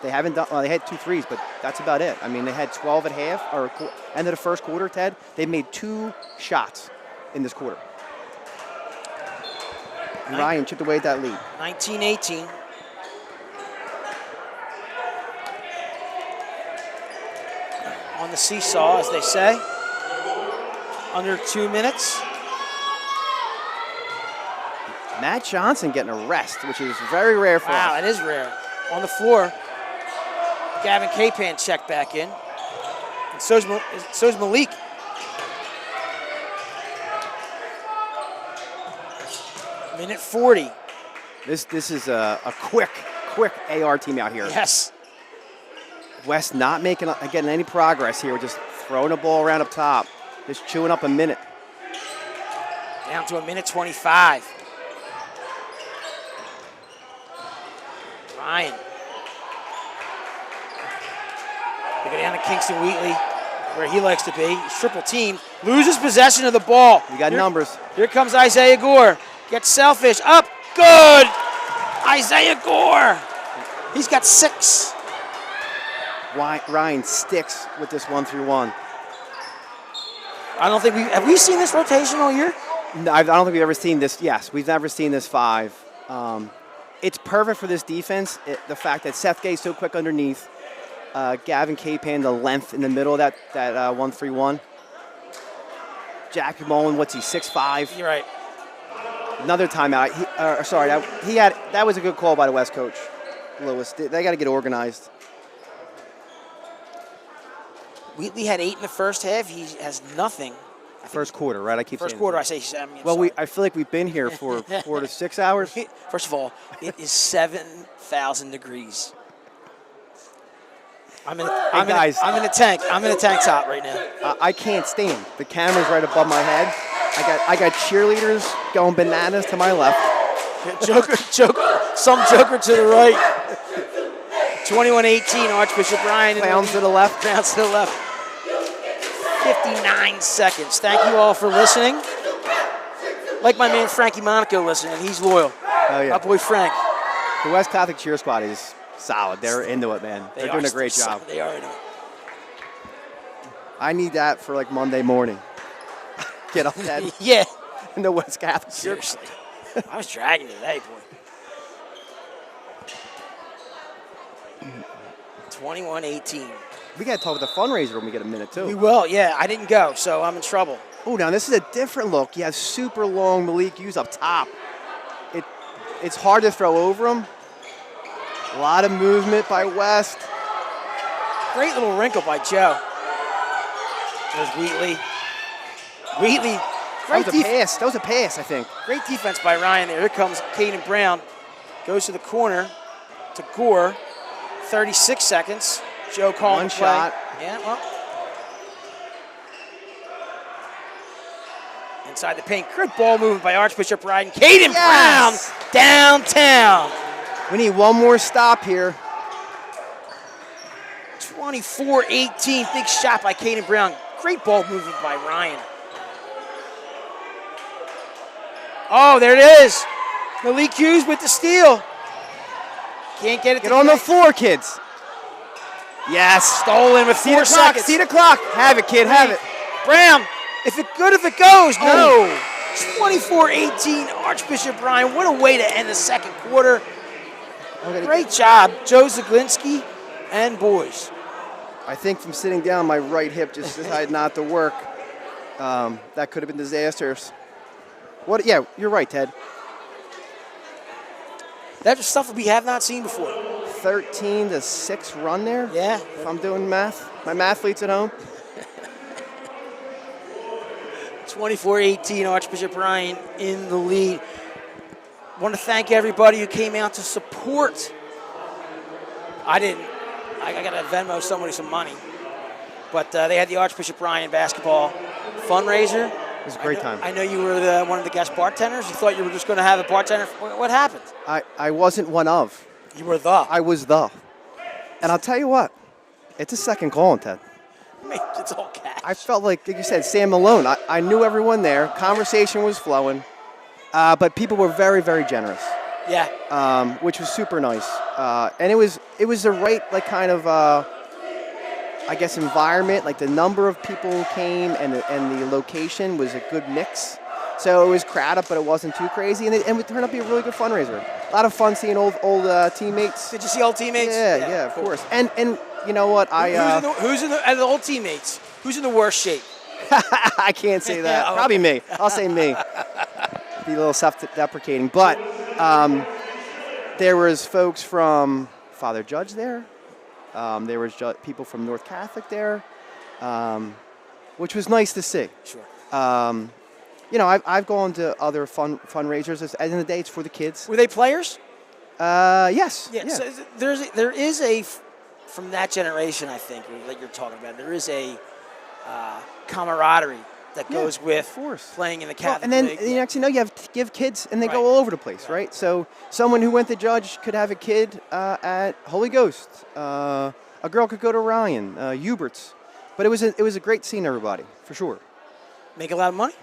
They haven't done. Well, they had 2 threes, but that's about it. I mean, they had 12 at half or end of the first quarter. Ted, they made 2 shots in this quarter. And Ryan chipped away at that lead. 19-18. On the seesaw, as they say. Under 2 minutes. Matt Johnson getting a rest, which is very rare for us. Wow, it is rare. On the floor, Gavin Capan checked back in. And so's Malik. Minute 40. This is a quick AR team out here. Yes. West not getting any progress here, just throwing the ball around up top, just chewing up a minute. Down to a minute 25. Ryan. They go down to Kingston Wheatley, where he likes to be. He's triple teamed. Loses possession of the ball. You got numbers. Here comes Isaiah Gore. Gets selfish. Up. Good. Isaiah Gore. He's got 6. Ryan sticks with this 1-3-1. I don't think have we seen this rotation all year? No, I don't think we've ever seen this. Yes, we've never seen this 5. It's perfect for this defense. The fact that Seth Gay's so quick underneath. Gavin Capan, the length in the middle of that 1-3-1. Jack Mullen, what's he, 6'5"? You're right. Another timeout. That was a good call by the West coach, Lewis. They got to get organized. Wheatley had 8 in the first half. He has nothing. First quarter, right? I keep saying first quarter. that. I say. Well, I feel like we've been here for 4 to 6 hours. First of all, it is 7,000 degrees. I'm in a tank. I'm in a tank top right now. I can't stand. The camera's right above my head. I got cheerleaders going bananas to my left. Joker, some joker to the right. 21-18, Archbishop Ryan. Clowns to the left. Clowns to the left. 59 seconds. Thank you all for listening. Like my man Frankie Monaco listening. He's loyal. Oh, yeah. My boy Frank. The West Catholic cheer squad is solid. They're into it, man. They're doing a great job. They are into it. I need that for like Monday morning. Get up that. Yeah. In the West Catholic. Seriously. I was dragging it today, boy. 21-18. We got to talk about the fundraiser when we get a minute, too. We will, yeah. I didn't go, so I'm in trouble. Oh, now this is a different look. You have super long Malik Hughes up top. It's hard to throw over him. A lot of movement by West. Great little wrinkle by Joe. There's Wheatley. Great defense. That was a pass, I think. Great defense by Ryan there. Here comes Caden Brown. Goes to the corner to Gore. 36 seconds. Joe calling One play. shot. Yeah, well. Inside the paint. Good ball movement by Archbishop Ryan. Caden Brown downtown. We need one more stop here. 24-18. Big shot by Caden Brown. Great ball movement by Ryan. Oh, there it is. Malik Hughes with the steal. Can't get it. Get on the floor, kids. Yes. Stolen with 4 seconds. See the clock. Have it, kid. Have it. Brown, if it goes. No. 24-18, Archbishop Ryan. What a way to end the second quarter. Great job, Joe Zaglinski and boys. I think from sitting down, my right hip just decided not to work. That could have been disastrous. What? Yeah, you're right, Ted. That's stuff we have not seen before. 13-6 run there? Yeah. If I'm doing math. My mathletes at home. 24-18, Archbishop Ryan in the lead. Want to thank everybody who came out to support. I didn't. I got to Venmo somebody some money. But they had the Archbishop Ryan basketball fundraiser. It was a great time. I know you were one of the guest bartenders. You thought you were just going to have a bartender. What happened? I wasn't one of. You were the. I was the. And I'll tell you what, it's a second calling, Ted. It's all cash. I felt like you said, Sam Malone. I knew everyone there. Conversation was flowing. But people were very, very generous. Yeah. Which was super nice. And it was the right, like, kind of, I guess, environment. Like, the number of people who came and the location was a good mix. So it was crowded, but it wasn't too crazy. And it turned out to be a really good fundraiser. A lot of fun seeing old teammates. Did you see old teammates? Yeah, of course. And you know what? Who's in the old teammates? Who's in the worst shape? I can't say that. Oh. Probably me. I'll say me. Be a little self-deprecating. But there was folks from Father Judge there. There was people from North Catholic there, which was nice to see. Sure. I've gone to other fundraisers. At the end of the day, it's for the kids. Were they players? Yes. Yeah. So there is from that generation, I think, that you're talking about. There is a camaraderie that goes with playing in the Catholic and then League. you actually know you have kids, and they go all over the place, right? So someone who went to Judge could have a kid at Holy Ghost. A girl could go to Ryan, Hubert's. But it was a great seeing everybody, for sure. Make a lot of money?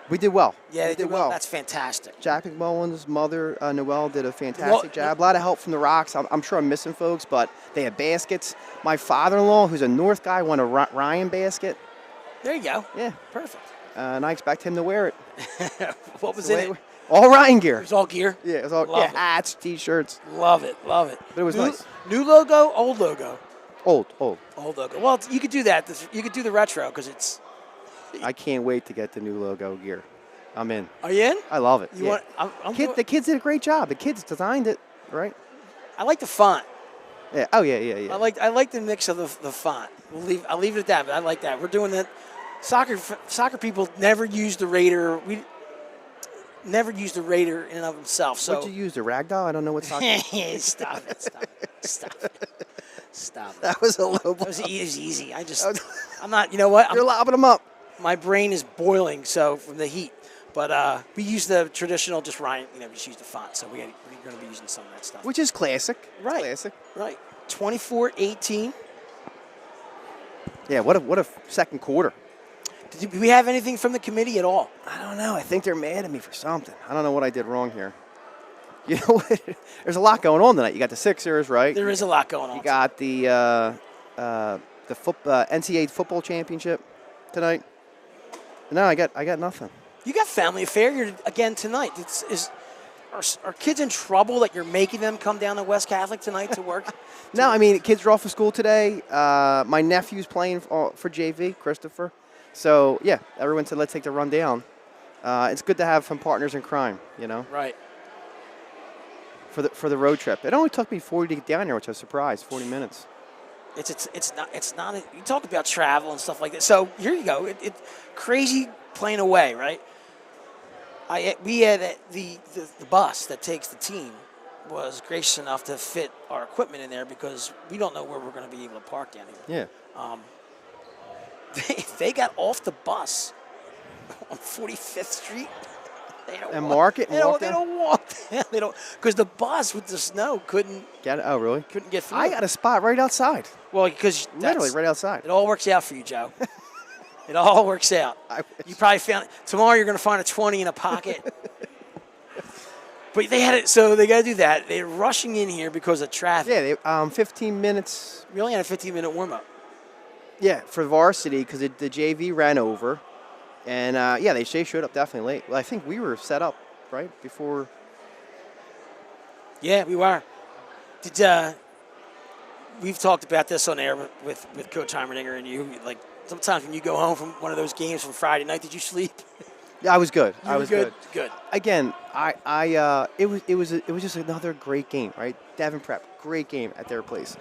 We did well. Yeah, they did well. That's fantastic. Jack McMullen's mother, Noelle, did a fantastic job. A lot of help from the Rocks. I'm sure I'm missing folks, but they had baskets. My father-in-law, who's a North guy, won a Ryan basket. There you go. Yeah. Perfect. And I expect him to wear it. What was in it? All Ryan gear. It was all gear? Yeah, it was all hats, T-shirts. Love it. But it was nice. New logo, old logo? Old. Old logo. Well, you could do that. You could do the retro because it's... I can't wait to get the new logo gear. I'm in. Are you in? I love it. The kids did a great job. The kids designed it, right? I like the font. Yeah. Oh yeah. I like the mix of the font. I'll leave it at that. But I like that. We're doing that. Soccer people never use the Raider. We never use the Raider in and of themselves. So what'd you use, the ragdoll? I don't know what soccer. Stop it. That was a low blow. It was easy. I'm not. You know what? You're lobbing them up. My brain is boiling from the heat. But we use the traditional, just Ryan. Just use the font. So we're going to be using some of that stuff. Which is classic. Right. Classic. Right. 24-18. Yeah. What a second quarter. Did we have anything from the committee at all? I don't know. I think they're mad at me for something. I don't know what I did wrong here. You know what? There's a lot going on tonight. You got the Sixers, right? There is a lot going on. You got the NCAA football championship tonight. No, I got nothing. You got family affair here again tonight. Are kids in trouble that you're making them come down to West Catholic tonight to work? No, I mean, kids are off of school today. My nephew's playing for JV, Christopher. So, yeah, everyone said, let's take the run down. It's good to have some partners in crime, Right. For the road trip. It only took me 40 to get down here, which I was surprised, 40 minutes. It's not you talk about travel and stuff like that. So, here you go. It's crazy playing away, right? We had the bus that takes the team was gracious enough to fit our equipment in there because we don't know where we're going to be able to park down here. Yeah. They got off the bus on 45th Street. They don't walk because the bus with the snow couldn't get it. Oh, really? Couldn't get through. I got a spot right outside. Well, because literally right outside. It all works out for you, Joe. It all works out. You probably found tomorrow. You're going to find a 20 in a pocket. But they had it, so they got to do that. They're rushing in here because of traffic. Yeah, 15 minutes. We only had a 15-minute warm-up. Yeah, for varsity because the JV ran over, and they showed up definitely late. Well, I think we were set up right before. Yeah, we were. We've talked about this on air with Coach Heimerdinger and you. Like sometimes when you go home from one of those games from Friday night, did you sleep? Yeah, I was good. I was good. Good. Again, it was just another great game, right? Devon Prep, great game at their place.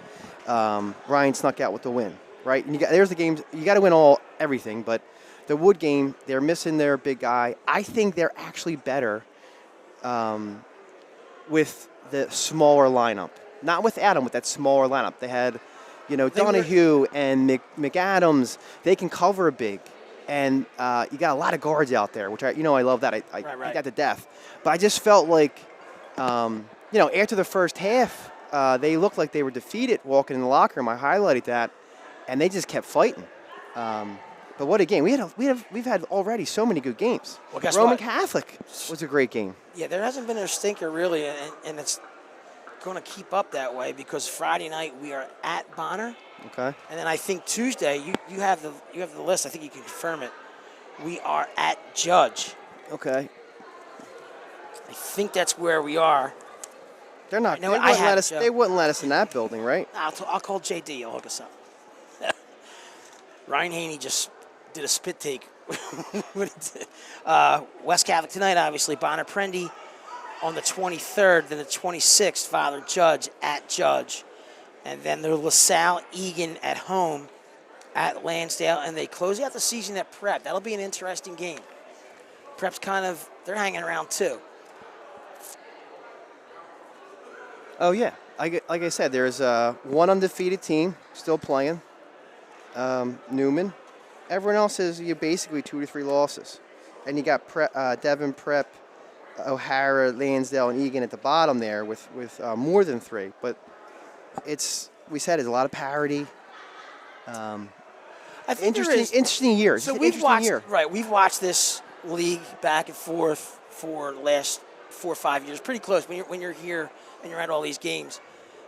Ryan snuck out with the win, right? And there's the games. You got to win everything, but the Wood game, they're missing their big guy. I think they're actually better with the smaller lineup, not with Adam, with that smaller lineup. They had, Donahue and McAdams. They can cover a big. and you got a lot of guards out there, which I love that. I Right. hate that to death. But I just felt like, after the first half, they looked like they were defeated walking in the locker room. I highlighted that, and they just kept fighting. But what a game! We've had already so many good games. Well, guess Roman what? Catholic was a great game. Yeah, there hasn't been a stinker really, and it's going to keep up that way because Friday night we are at Bonner, Okay. and then I think Tuesday you have the list. I think you can confirm it. We are at Judge. Okay. I think that's where we are. They're not. No, They I wouldn't have let it, us. Joe. They wouldn't let us in that building, right? I'll call JD. He'll hook us up. Ryan Haney just did a spit take. West Catholic tonight, obviously. Bonner Prendy on the 23rd, then the 26th, Father Judge at Judge. And then the LaSalle Egan at home at Lansdale. And they close out the season at Prep. That'll be an interesting game. Prep's they're hanging around too. Oh yeah. Like I said, there's one undefeated team still playing. Newman. Everyone else is basically 2 to 3 losses, and you got Devon, Prep, O'Hara, Lansdale, and Egan at the bottom there with more than 3. But it's a lot of parity. I think interesting year. So we've We've watched this league back and forth for the last 4 or 5 years, pretty close. When you're here and you're at all these games,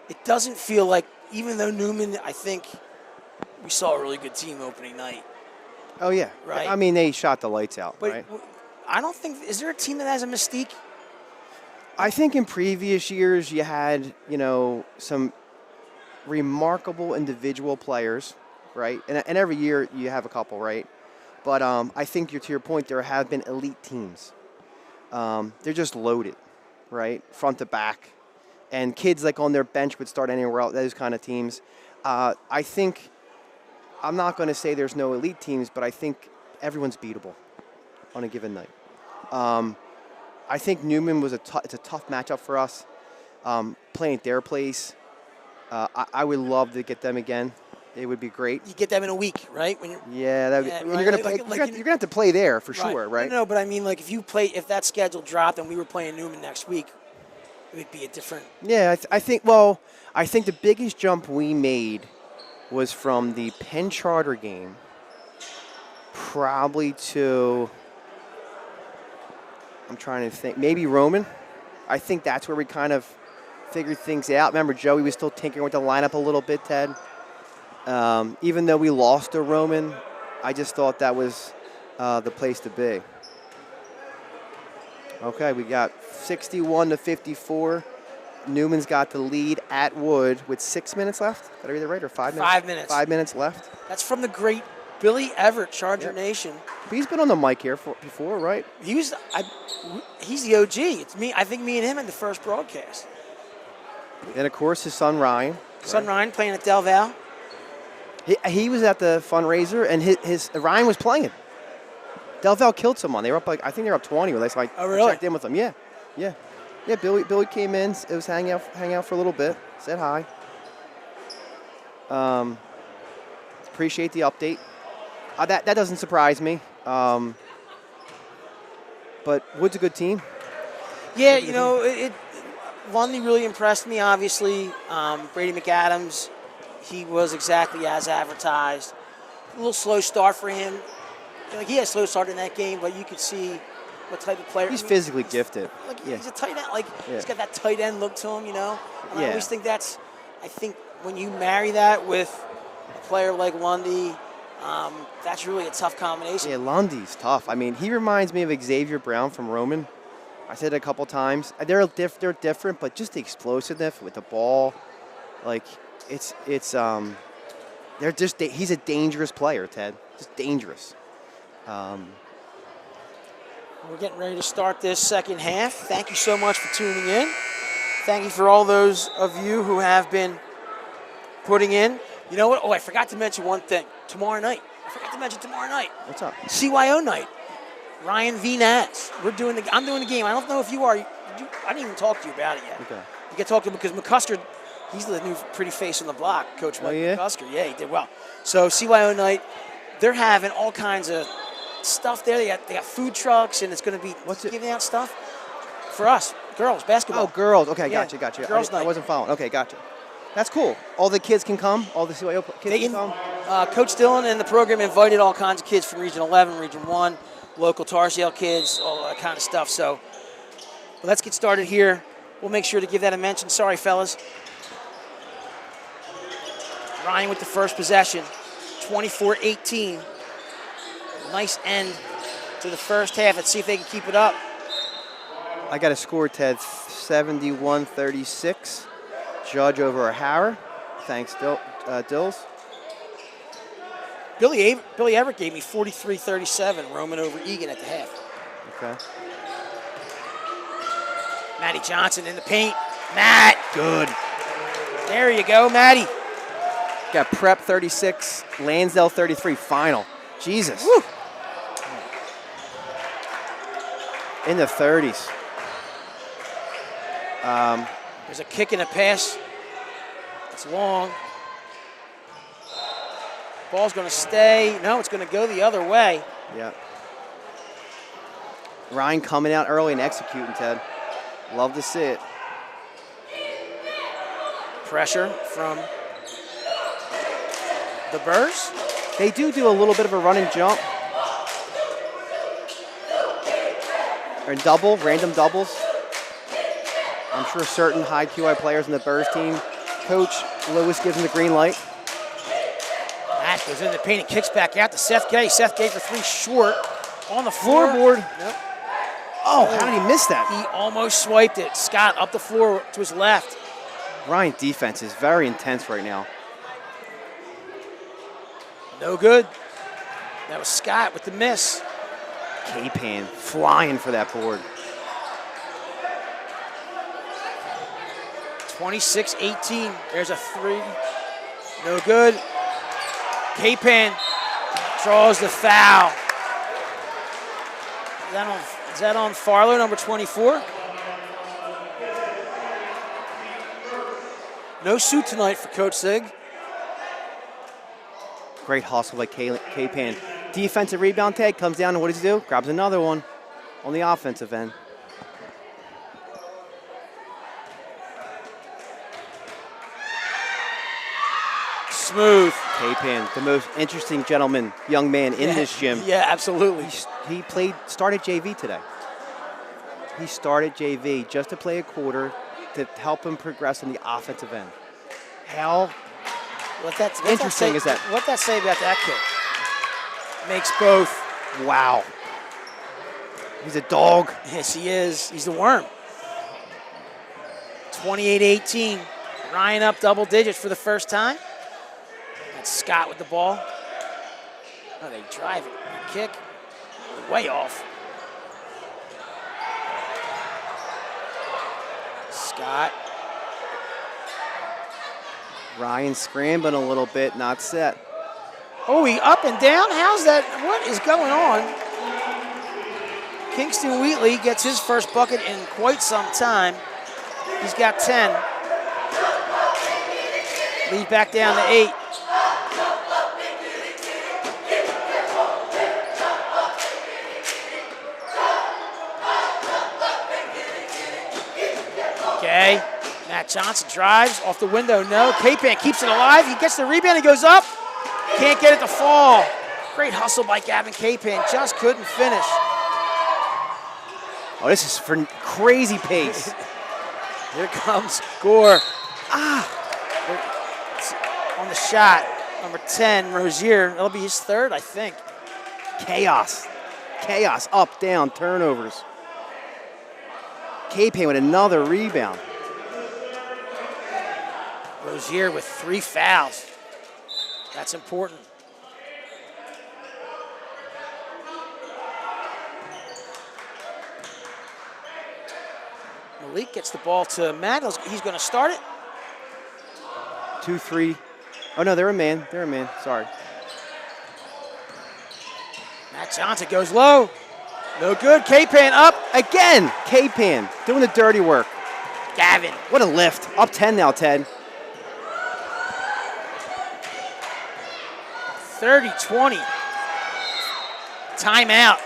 it doesn't feel like, even though Newman, I think we saw a really good team opening night. Oh yeah, right. I mean, they shot the lights out, But right? I don't think, is there a team that has a mystique? I think in previous years you had some remarkable individual players, right? And every year you have a couple, right? But I think to your point, there have been elite teams. They're just loaded, right, front to back, and kids like on their bench would start anywhere else. Those kind of teams. I think. I'm not going to say there's no elite teams, but I think everyone's beatable on a given night. I think Newman was it's a tough matchup for us. Playing at their place, I would love to get them again. It would be great. You get them in a week, right? When you're, you're going to have to play there for sure, right? No, but I mean, like if that schedule dropped and we were playing Newman next week, it would be a different. Yeah, I think the biggest jump we made was from the Penn Charter game probably to, I'm trying to think, maybe Roman. I think that's where we kind of figured things out. Remember, Joey was still tinkering with the lineup a little bit, Ted. Even though we lost to Roman, I just thought that was the place to be. Okay, we got 61-54. Newman's got the lead at Wood with 6 minutes left. Did I read that right, or 5 minutes? 5 minutes. 5 minutes left. That's from the great Billy Everett, Charger Nation. But he's been on the mic here before, right? He's the OG. It's me. I think me and him in the first broadcast. And of course, his son Ryan. Ryan playing at Del Val. He was at the fundraiser, and his Ryan was playing. Del Val killed someone. They were up I think they were up 20. So I checked in with them. Yeah. Billy came in. It was hang out for a little bit. Said hi. Appreciate the update. That doesn't surprise me. But Wood's a good team. Yeah, Lundy really impressed me. Obviously, Brady McAdams, he was exactly as advertised. A little slow start for him. He had a slow start in that game, but you could see what type of player. He's physically gifted. He's a tight end. He's got that tight end look to him, And I always think I think when you marry that with a player like Lundy, that's really a tough combination. Yeah, Lundy's tough. I mean, he reminds me of Xavier Brown from Roman. I said it a couple times. They're different, but just the explosiveness with the ball, he's a dangerous player, Ted. Just dangerous. We're getting ready to start this second half. Thank you so much for tuning in. Thank you for all those of you who have been putting in. You know what? Oh, I forgot to mention one thing. Tomorrow night. What's up? CYO night. Ryan V. Naz. I'm doing the game. I don't know if you are. I didn't even talk to you about it yet. Okay. You can talk to him because McCusker, he's the new pretty face on the block, Coach Mike McCusker. Yeah, he did well. So CYO night, they're having all kinds of stuff there. They got food trucks, and it's going to be giving out stuff for us, girls, basketball. Oh, girls. Okay, Yeah, gotcha. girls' night. I wasn't following. Okay, gotcha. That's cool. All the kids can come? All the CYO kids can come? Coach Dillon and the program invited all kinds of kids from Region 11, Region 1, local Tarsdale kids, all that kind of stuff. So let's get started here. We'll make sure to give that a mention. Sorry, fellas. Ryan with the first possession, 24-18. Nice end to the first half. Let's see if they can keep it up. I got a score, Ted, 71-36. Judge over O'Hara. Thanks, Dills. Billy Everett gave me 43-37, Roman over Egan at the half. Okay. Matty Johnson in the paint. Matt. Good. There you go, Matty. Got Prep 36, Lansdale 33, final. Jesus. Woo. In the 30s. There's a kick and a pass. It's long. Ball's going to stay. No, it's going to go the other way. Yeah. Ryan coming out early and executing, Ted. Love to see it. Pressure from the Burrs. They do a little bit of a run and jump. Or double, random doubles. I'm sure certain high QI players in the Burrs team. Coach Lewis gives them the green light. Matt goes in the paint and kicks back out to Seth Gay. Seth Gay for three short on the floorboard. Yep. Oh, how did he miss that? He almost swiped it. Scott up the floor to his left. Ryan's defense is very intense right now. No good. That was Scott with the miss. K-Pan flying for that board. 26-18. There's a three. No good. K-Pan draws the foul. Is that on Farlow, number 24? No suit tonight for Coach Sig. Great hustle by K-Pan. Defensive rebound tag, comes down, and what does he do? Grabs another one on the offensive end. Smooth. K-Pan, the most interesting young man in this gym. Yeah, absolutely. He started JV today. He started JV just to play a quarter to help him progress on the offensive end. How interesting is that? What's that say about that kid? Makes both. Wow. He's a dog. Yes, he is. He's the worm. 28-18. Ryan up double digits for the first time. That's Scott with the ball. Oh, they drive it. Kick. Way off. Scott. Ryan scrambling a little bit, not set. Oh, he up and down? How's that? What is going on? Kingston Wheatley gets his first bucket in quite some time. He's got 10. Lead back down to 8. Okay. Matt Johnson drives off the window. No. K-Pan keeps it alive. He gets the rebound. He goes up. Can't get it to fall. Great hustle by Gavin K-Pan. Just couldn't finish. Oh, this is for crazy pace. Here comes Gore. On the shot. Number 10, Rozier. That'll be his third, I think. Chaos. Chaos. Up, down, turnovers. K-Pan with another rebound. Rozier with 3 fouls. That's important. Malik gets the ball to Matt. He's going to start it. 2-3. Oh, no, they're a man. They're a man. Sorry. Matt Johnson goes low. No good. K-Pan up. Again, K-Pan doing the dirty work. Gavin. What a lift. Up 10 now, Ted. 30-20. timeout.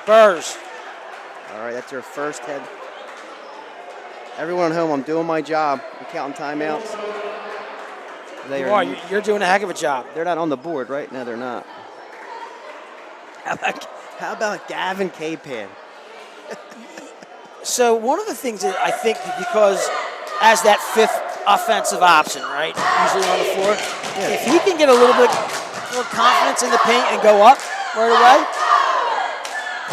Burrs. All right, that's your first head. Everyone at home, I'm doing my job. I'm counting timeouts. You're doing a heck of a job. They're not on the board, right? No, they're not. How about Gavin Capan? So one of the things that I think, because as that fifth offensive option, right, usually on the floor, if he can get a little bit more confidence in the paint and go up right away,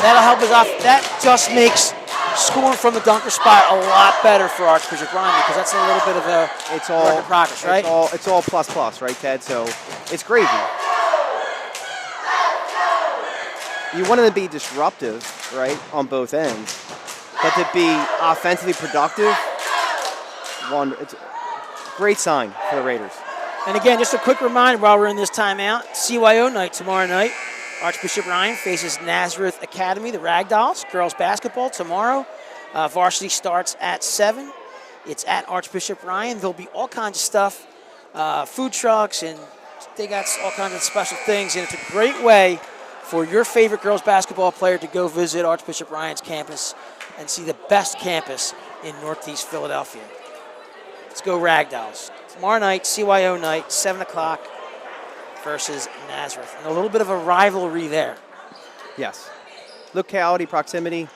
that'll help us off. That just makes scoring from the dunker spot a lot better for Archbishop Ryan, because that's a little bit of a work in progress, right? It's all plus, right, Ted? So it's crazy. You want them to be disruptive, right, on both ends, but to be offensively productive, it's a great sign for the Raiders. And again, just a quick reminder while we're in this timeout, CYO night tomorrow night. Archbishop Ryan faces Nazareth Academy, the Ragdolls, girls basketball tomorrow. Varsity starts at 7. It's at Archbishop Ryan. There'll be all kinds of stuff, food trucks, and they got all kinds of special things. And it's a great way for your favorite girls basketball player to go visit Archbishop Ryan's campus and see the best campus in Northeast Philadelphia. Let's go Ragdolls. Tomorrow night, CYO night, 7 o'clock versus Nazareth. And a little bit of a rivalry there. Yes. Locality, proximity.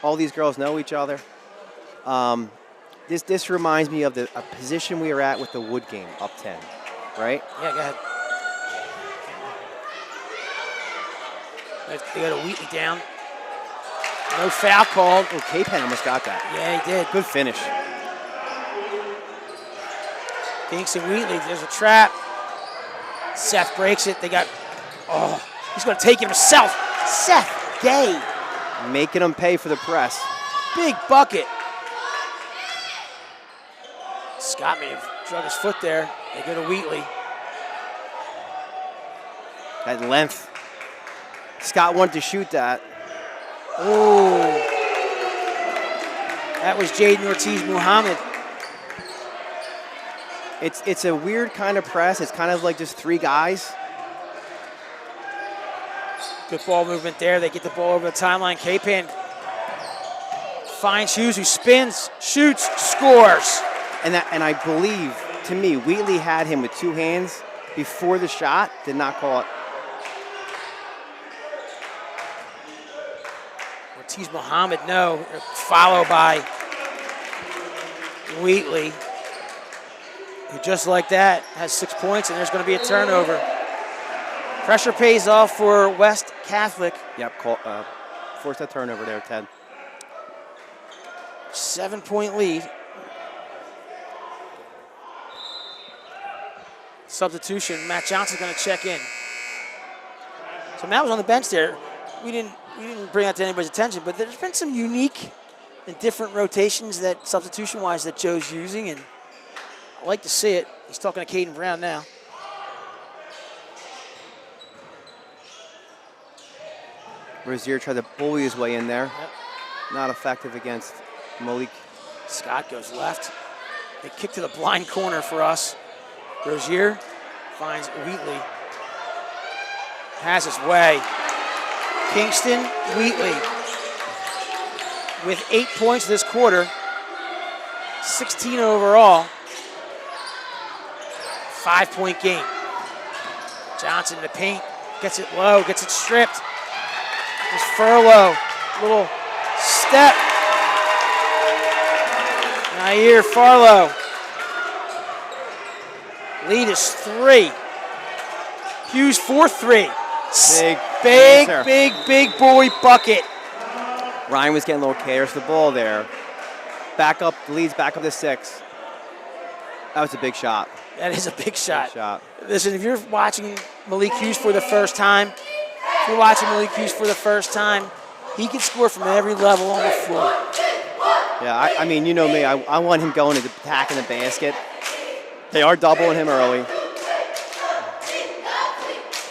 All these girls know each other. This reminds me of a position we were at with the Wood game, up 10, right? Yeah, go ahead. They got a Wheatley down. No foul called. Oh, Capan almost got that. Yeah, he did. Good finish. Kingston Wheatley, there's a trap. Seth breaks it. He's going to take it himself. Seth Gay. Making them pay for the press. Big bucket. Scott may have drug his foot there. They go to Wheatley. That length. Scott wanted to shoot that. Oh. That was Jaden Ortiz-Muhammad. It's a weird kind of press. It's kind of like just 3 guys. Good ball movement there. They get the ball over the timeline. Capan finds Hughes, who spins, shoots, scores. And I believe, to me, Wheatley had him with 2 hands before the shot, did not call it. Ortiz-Muhammad, no. Followed by Wheatley, who just like that has 6 points, and there's going to be a turnover. Pressure pays off for West Catholic. Yep, forced that turnover there, Ted. 7-point lead. Substitution, Matt Johnson's going to check in. So Matt was on the bench there. We didn't bring that to anybody's attention, but there's been some unique and different rotations that substitution-wise that Joe's using, and I like to see it. He's talking to Caden Brown now. Rozier tried to bully his way in there. Yep. Not effective against Malik. Scott goes left. They kick to the blind corner for us. Rozier finds Wheatley. Has his way. Kingston Wheatley with 8 points this quarter. 16 overall. 5-point game. Johnson in the paint. Gets it low. Gets it stripped. There's Furlow. Little step. Nair Farlow. Lead is 3. Hughes 4-3. Big boy bucket. Ryan was getting a little careless with the ball there. Back up, the lead's back up to 6. That was a big shot. That is a big shot. Big shot. Listen, if you're watching Malik Hughes for the first time, he can score from every level on the floor. Yeah, I mean, you know me. I want him going and attacking the basket. They are doubling him early.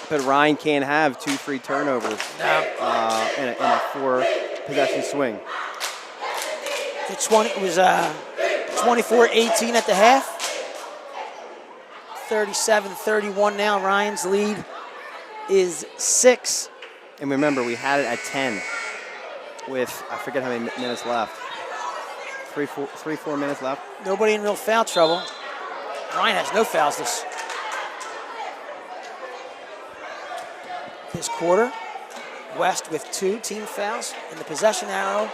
But Ryan can't have 2 free turnovers in a 4-possession swing. It was 24-18 at the half. 37-31 now. Ryan's lead is 6. And remember, we had it at 10 with, I forget how many minutes left. 4 minutes left. Nobody in real foul trouble. Ryan has no fouls this quarter. West with 2 team fouls, and the possession arrow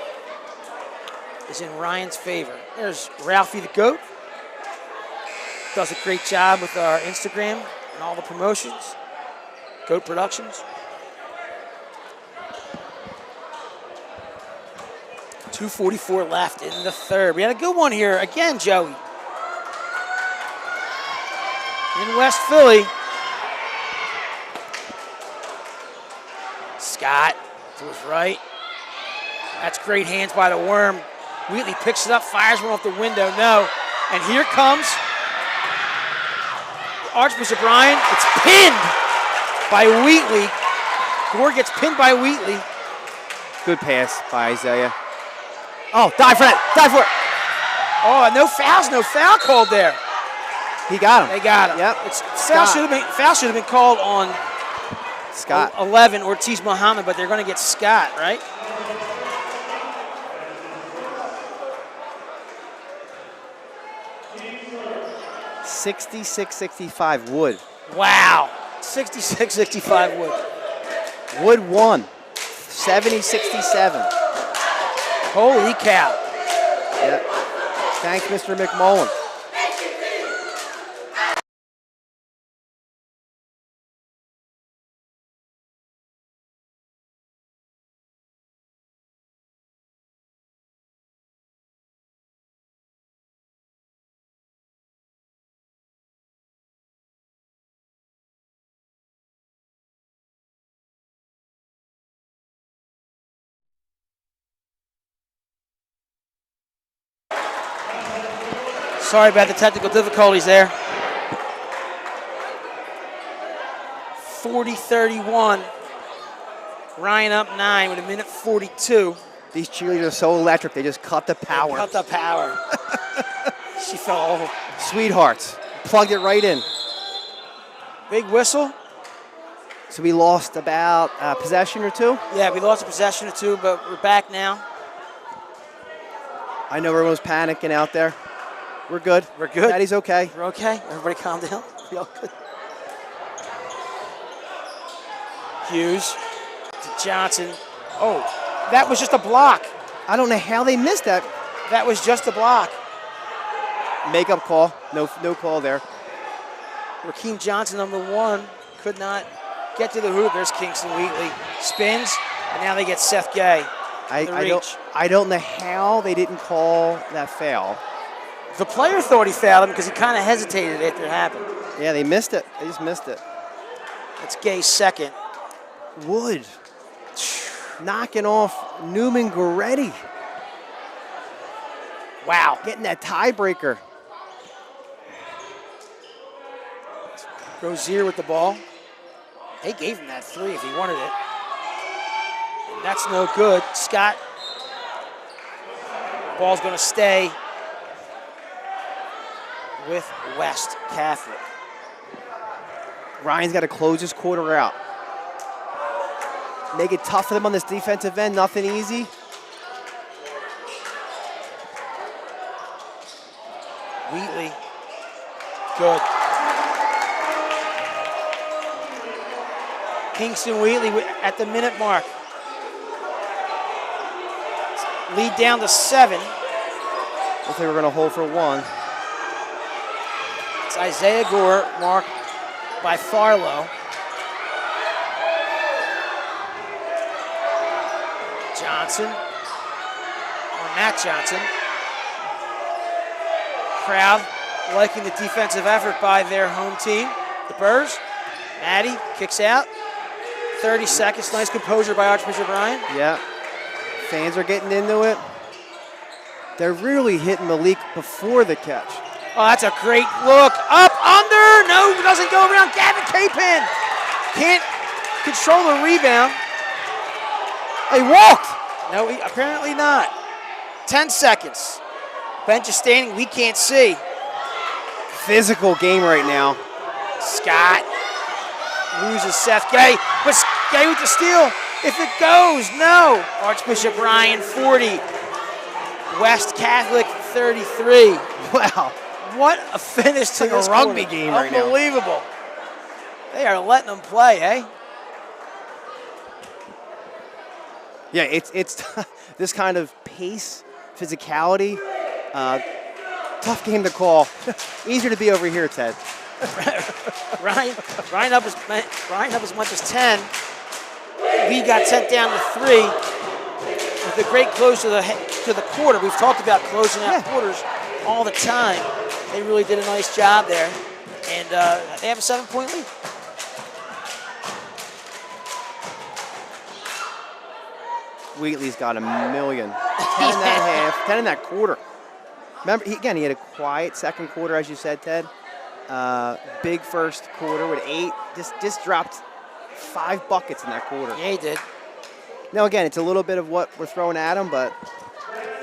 is in Ryan's favor. There's Ralphie the GOAT. Does a great job with our Instagram and all the promotions. GOAT Productions. 2:44 left in the third. We had a good one here again, Joey. In West Philly. Scott to his right. That's great hands by the Worm. Wheatley picks it up, fires one off the window. No. And here comes Archbishop Ryan. It's pinned by Wheatley. Gore gets pinned by Wheatley. Good pass by Isaiah. Oh, dive for it. Dive for it. Oh, no foul called there. He got him. They got him. Yep. Foul should have been called on Scott. 11, Ortiz Muhammad, but they're going to get Scott, right? $66-65 Wood. Wow. 66-65 Wood. Wood won. 70-67. Holy cow. Yep. Thanks, Mr. McMullen. Sorry about the technical difficulties there. 40-31. Ryan up 9 with 1:42. These cheerleaders are so electric. They just cut the power. Cut the power. She fell over. Sweethearts. Plugged it right in. Big whistle. So we lost about a possession or 2? Yeah, we lost a possession or 2, but we're back now. I know everyone's panicking out there. We're good. We're good. Daddy's okay. We're okay. Everybody calm down. We all good. Hughes to Johnson. Oh, that was just a block. I don't know how they missed that. That was just a block. Makeup call. No call there. Rakeem Johnson, number 1, could not get to the hoop. There's Kingston Wheatley. Spins, and now they get Seth Gay. I don't know how they didn't call that foul. The player thought he fouled him because he kind of hesitated after it happened. Yeah, they missed it. They just missed it. That's Gay's second. Wood knocking off Newman Goretti. Wow. Getting that tiebreaker. Rozier with the ball. They gave him that 3 if he wanted it. And that's no good. Scott. Ball's going to stay with West Catholic. Ryan's got to close this quarter out. Make it tough for them on this defensive end. Nothing easy. Wheatley. Good. Kingston Wheatley at the minute mark. Lead down to 7. Looks like we're going to hold for 1. It's Isaiah Gore marked by Farlow. Johnson, or Matt Johnson. Crowd liking the defensive effort by their home team, the Burrs. Maddie kicks out. 30 seconds, nice composure by Archbishop Ryan. Yeah, fans are getting into it. They're really hitting Malik before the catch. Oh, that's a great look. Up, under, no, doesn't go around. Gavin Capin can't control the rebound. He walked. No, apparently not. 10 seconds. Bench is standing, we can't see. Physical game right now. Scott loses Seth Gay, but Gay with the steal. If it goes, no. Archbishop Ryan 40. West Catholic 33. Wow. What a finish to like this a rugby quarter. game right now. Unbelievable. They are letting them play, eh? Yeah, it's this kind of pace, physicality, tough game to call. Easier to be over here, Ted. Ryan up as much as 10. We got sent down to 3 with a great close to the quarter. We've talked about closing out quarters all the time. They really did a nice job there, and they have a 7-point lead. Wheatley's got a million. 10 and a half, 10 in that quarter. Remember, he had a quiet second quarter, as you said, Ted. Big first quarter with 8. Just dropped 5 buckets in that quarter. Yeah, he did. Now, again, it's a little bit of what we're throwing at him, but,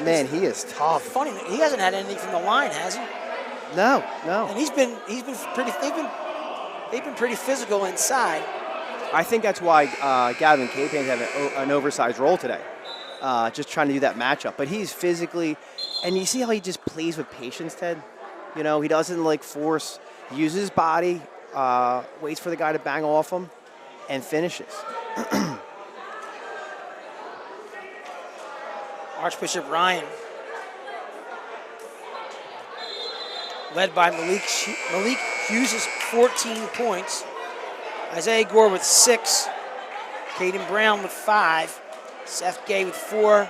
man, he is tough. Funny, he hasn't had anything from the line, has he? No. And he's been pretty. They've been pretty physical inside. I think that's why Gavin Capane's having an oversized role today, just trying to do that matchup. But he's physically, and you see how he just plays with patience, Ted? You know, he doesn't like force, uses his body, waits for the guy to bang off him, and finishes. Archbishop Ryan, led by Malik Hughes' 14 points. Isaiah Gore with 6. Caden Brown with 5. Seth Gay with 4.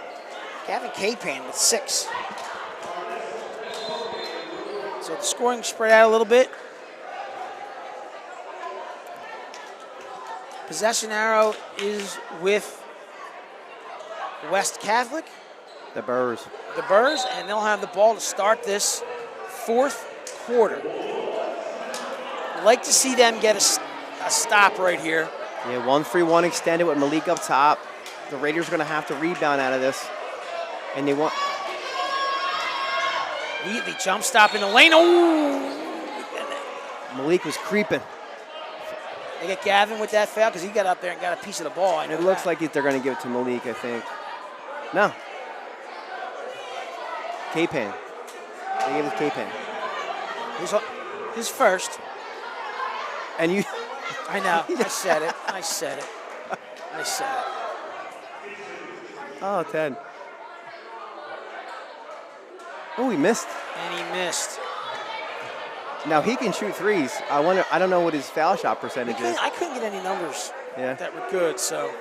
Gavin Capane with 6. So the scoring spread out a little bit. Possession arrow is with West Catholic. The Burrs. The Burrs, and they'll have the ball to start this 4th quarter. I'd like to see them get a stop right here. Yeah, 1-3-1 extended with Malik up top. The Raiders are going to have to rebound out of this. And they want... Wheatley jump stop in the lane. Oh! Malik was creeping. They get Gavin with that foul because he got up there and got a piece of the ball. I know It looks like they're going to give it to Malik, I think. No. Capane. They gave it to Capane. His first. And you... I know. I said it. I said it. Oh, 10. Oh, he missed. And he missed. Now he can shoot threes. I don't know what his foul shot percentage is. I couldn't get any numbers that were good, so.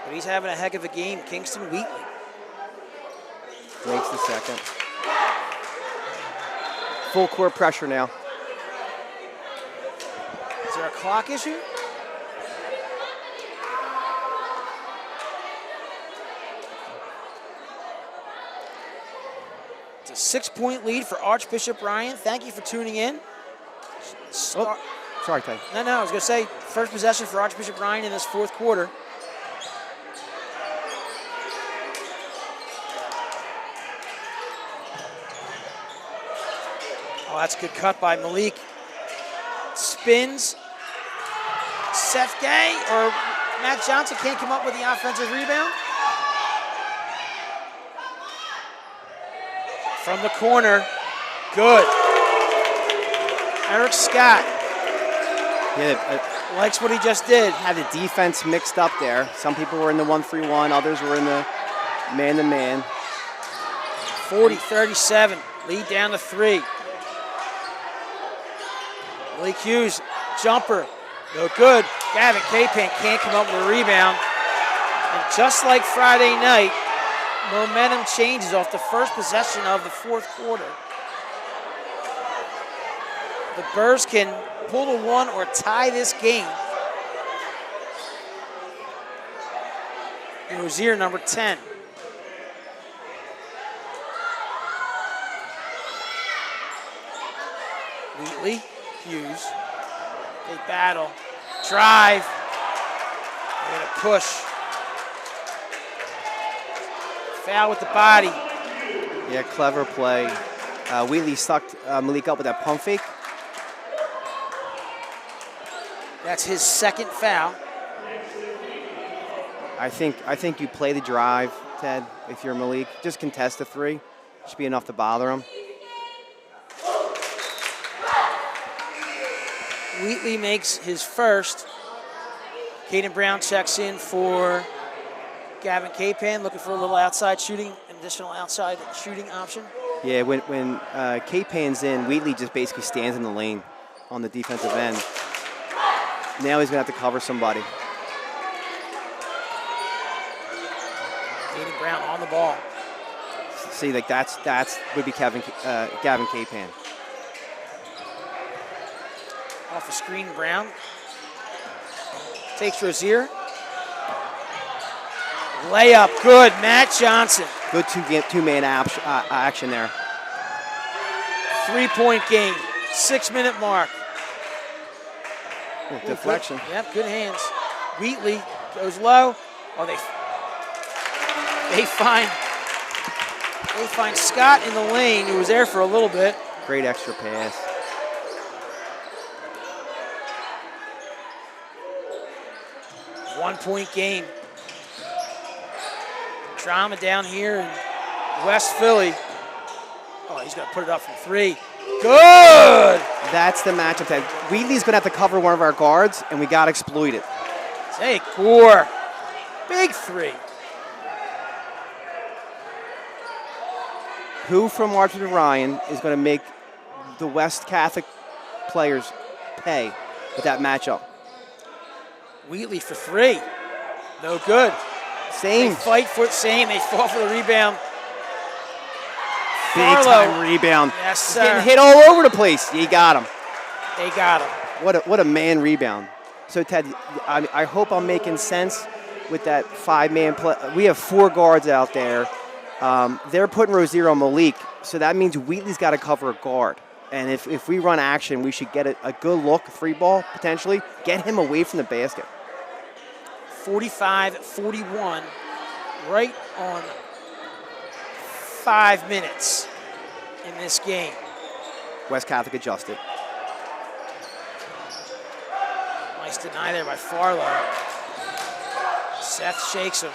But he's having a heck of a game. Kingston Wheatley. Makes the second. Full court pressure now. Is there a clock issue? It's a 6-point lead for Archbishop Ryan. Thank you for tuning in. Sorry, Ty. No, I was going to say, first possession for Archbishop Ryan in this 4th quarter. Oh, that's a good cut by Malik. Spins. Seth Gay or Matt Johnson can't come up with the offensive rebound. From the corner. Good. Eric Scott. Yeah, likes what he just did. Had the defense mixed up there. Some people were in the 1-3-1, others were in the man-to-man. 40-37, lead down to 3. Malik Hughes, jumper, no good. Gavin Capane can't come up with a rebound. And just like Friday night, momentum changes off the first possession of the 4th quarter. The Burrs can pull to 1 or tie this game. Rozier, number 10. Wheatley, Hughes. They battle. Drive. They're going to push. Foul with the body. Yeah, clever play. Wheatley sucked Malik up with that pump fake. That's his second foul. I think you play the drive, Ted, if you're Malik. Just contest the three. Should be enough to bother him. Wheatley makes his first. Caden Brown checks in for Gavin Capan, looking for a little outside shooting, an additional outside shooting option. Yeah, when Capan's in, Wheatley just basically stands in the lane on the defensive end. Now he's going to have to cover somebody. Caden Brown on the ball. See, like that's would be Gavin Capan. Off a screen, Brown. Takes Rozier. Layup, good. Matt Johnson. Good two-man action there. 3-point game. 6-minute mark. Oh, deflection. Good. Yep, good hands. Wheatley goes low. Oh, they find Scott in the lane, who was there for a little bit. Great extra pass. One-point game. Drama down here in West Philly. Oh, he's going to put it up from three. Good! That's the matchup. That Wheatley's going to have to cover one of our guards, and we got to exploit it. Take Gore. Big three. Who from Martin to Ryan is going to make the West Catholic players pay with that matchup? Wheatley for three. No good. Same. They fight for it. Same. They fall for the rebound. Big Farlow. time rebound. Yes, He's sir. getting hit all over the place. You got him. They got him. What a man rebound. So Ted, I hope I'm making sense with that 5-man play. We have 4 guards out there. They're putting Rozier on Malik, so that means Wheatley's got to cover a guard. And if we run action, we should get a good look, 3-ball potentially, get him away from the basket. 45-41, right on 5 minutes in this game. West Catholic adjusted. Nice deny there by Farlow. Seth shakes him.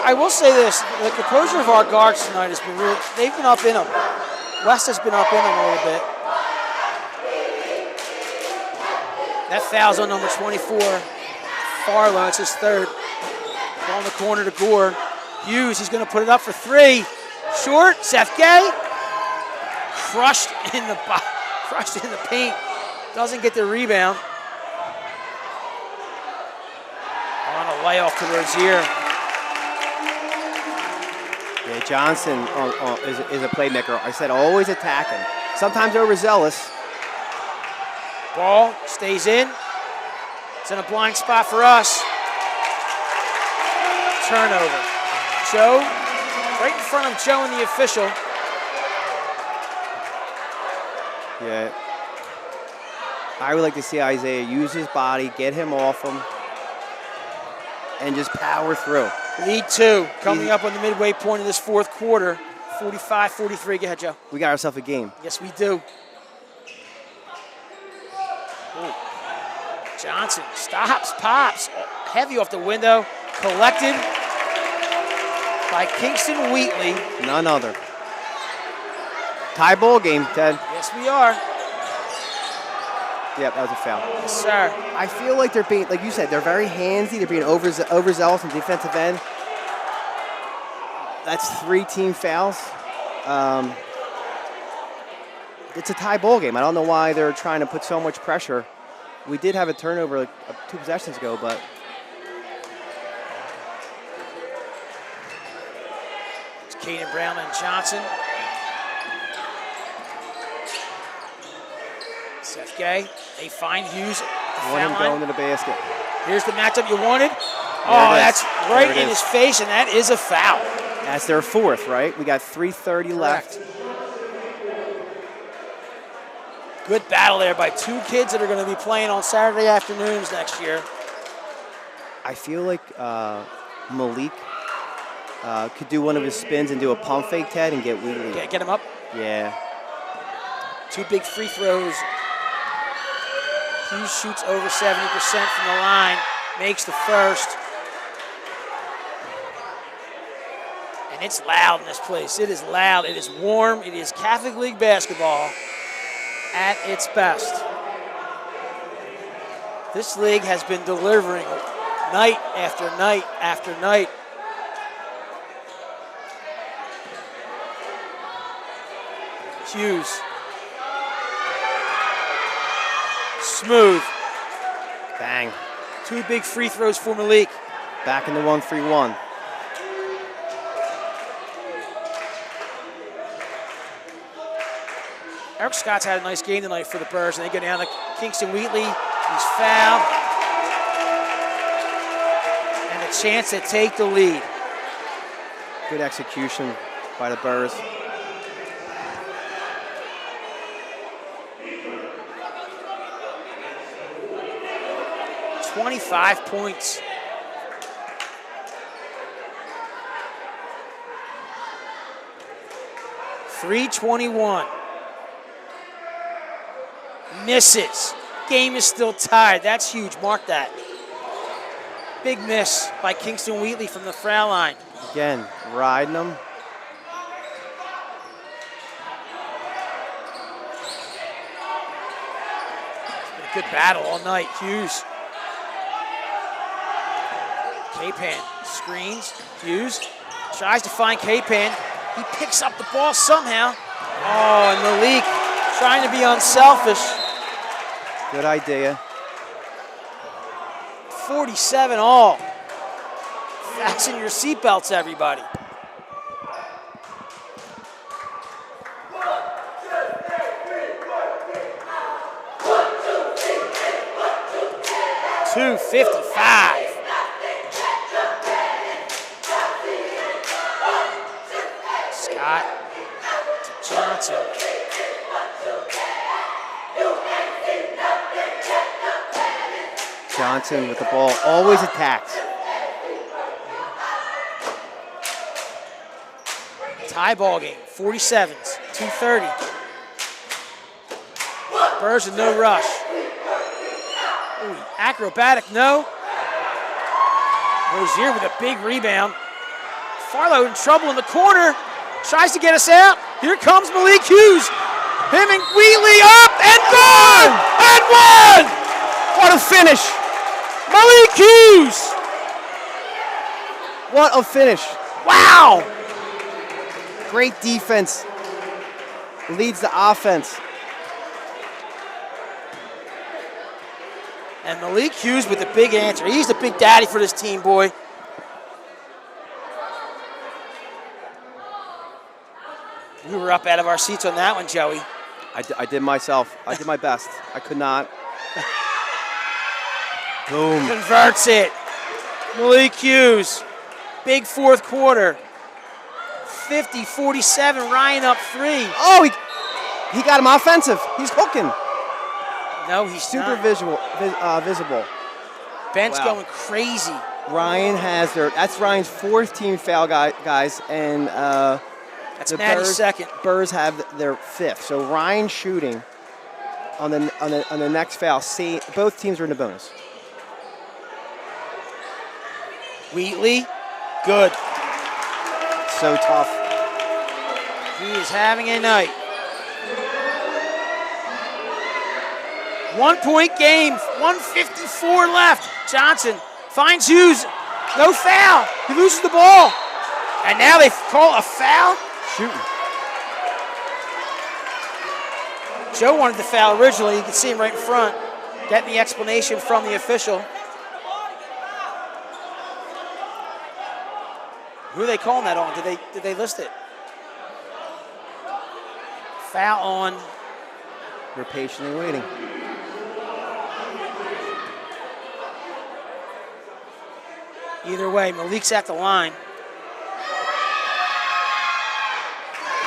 I will say this, the composure of our guards tonight has been really, they've been up in them. West has been up in them a little bit. That foul's on number 24, Farlow. It's his third. Ball in the corner to Gore. Hughes, he's going to put it up for three. Short, Seth Gay. Crushed in the paint. Doesn't get the rebound. On a layoff to Rozier. Yeah, Johnson is a playmaker. I said always attacking. Sometimes overzealous. Ball stays in. It's in a blind spot for us. Turnover. Joe, right in front of Joe and the official. Yeah. I would like to see Isaiah use his body, get him off him, and just power through. Lead 2 coming up on the midway point of this fourth quarter. 45-43. Go ahead, Joe. We got ourselves a game. Yes, we do. Ooh. Johnson stops, pops. Heavy off the window. Collected by Kingston Wheatley. None other. Tie ball game, Ted. Yes, we are. Yep, that was a foul. Yes, sir. I feel like they're being, like you said, they're very handsy. They're being overzealous on defensive end. That's 3 team fouls. It's a tie ball game. I don't know why they're trying to put so much pressure. We did have a turnover like 2 possessions ago, but It's Caden Brown and Johnson. Seth Gay. They find Hughes at the want him foul line. going to the basket. Here's the matchup you wanted. Oh, that's right in his face, and that is a foul. That's their 4th, right? We got 3:30 left. Good battle there by 2 kids that are going to be playing on Saturday afternoons next year. I feel like Malik could do one of his spins and do a pump fake, Ted, and get Wheatley. Get him up. Yeah. 2 big free throws. Hughes shoots over 70% from the line, makes the first. And it's loud in this place. It is loud, it is warm, it is Catholic League basketball at its best. This league has been delivering night after night after night. Hughes. Smooth. Bang. 2 big free throws for Malik. Back in the 1-3-1. Eric Scott's had a nice game tonight for the Birds, and they go down to Kingston Wheatley. He's fouled. And a chance to take the lead. Good execution by the Birds. $25 points. .321. Misses. Game is still tied. That's huge. Mark that. Big miss by Kingston Wheatley from the foul line. Again, riding them. It's been a good battle all night. Hughes. Capan screens. Hughes tries to find Capan. He picks up the ball somehow. Oh, and Malik trying to be unselfish. Good idea. 47 all. Fasten your seatbelts, everybody. .255. Scott to Johnson. Johnson with the ball, always attacked. Tie ball game, 47s, 2:30. Birds in no rush. Ooh, acrobatic, no. Rozier with a big rebound. Farlow in trouble in the corner, tries to get us out. Here comes Malik Hughes. Him and Wheatley up and gone! And one! What a finish! Malik Hughes! What a finish! Wow! Great defense. Leads the offense. And Malik Hughes with the big answer. He's the big daddy for this team, boy. We were up out of our seats on that one, Joey. I did myself. I did my best. I could not. Boom. Converts it. Malik Hughes. Big fourth quarter. 50-47, Ryan up 3. Oh, he got him offensive. He's hooking. No, he's super not. visible. Bench Wow. going crazy. Ryan has that's Ryan's 4th team foul, guys, and That's the Maddie's second. Birds have their 5th. So Ryan shooting on the next foul. See, both teams are in the bonus. Wheatley, good. So tough. He is having a night. 1 point game, 1:54 left. Johnson finds Hughes, no foul. He loses the ball. And now they call a foul? Shooting. Joe wanted the foul originally. You can see him right in front. Getting the explanation from the official. Who are they calling that on? Did they list it? Foul on. They're patiently waiting. Either way, Malik's at the line.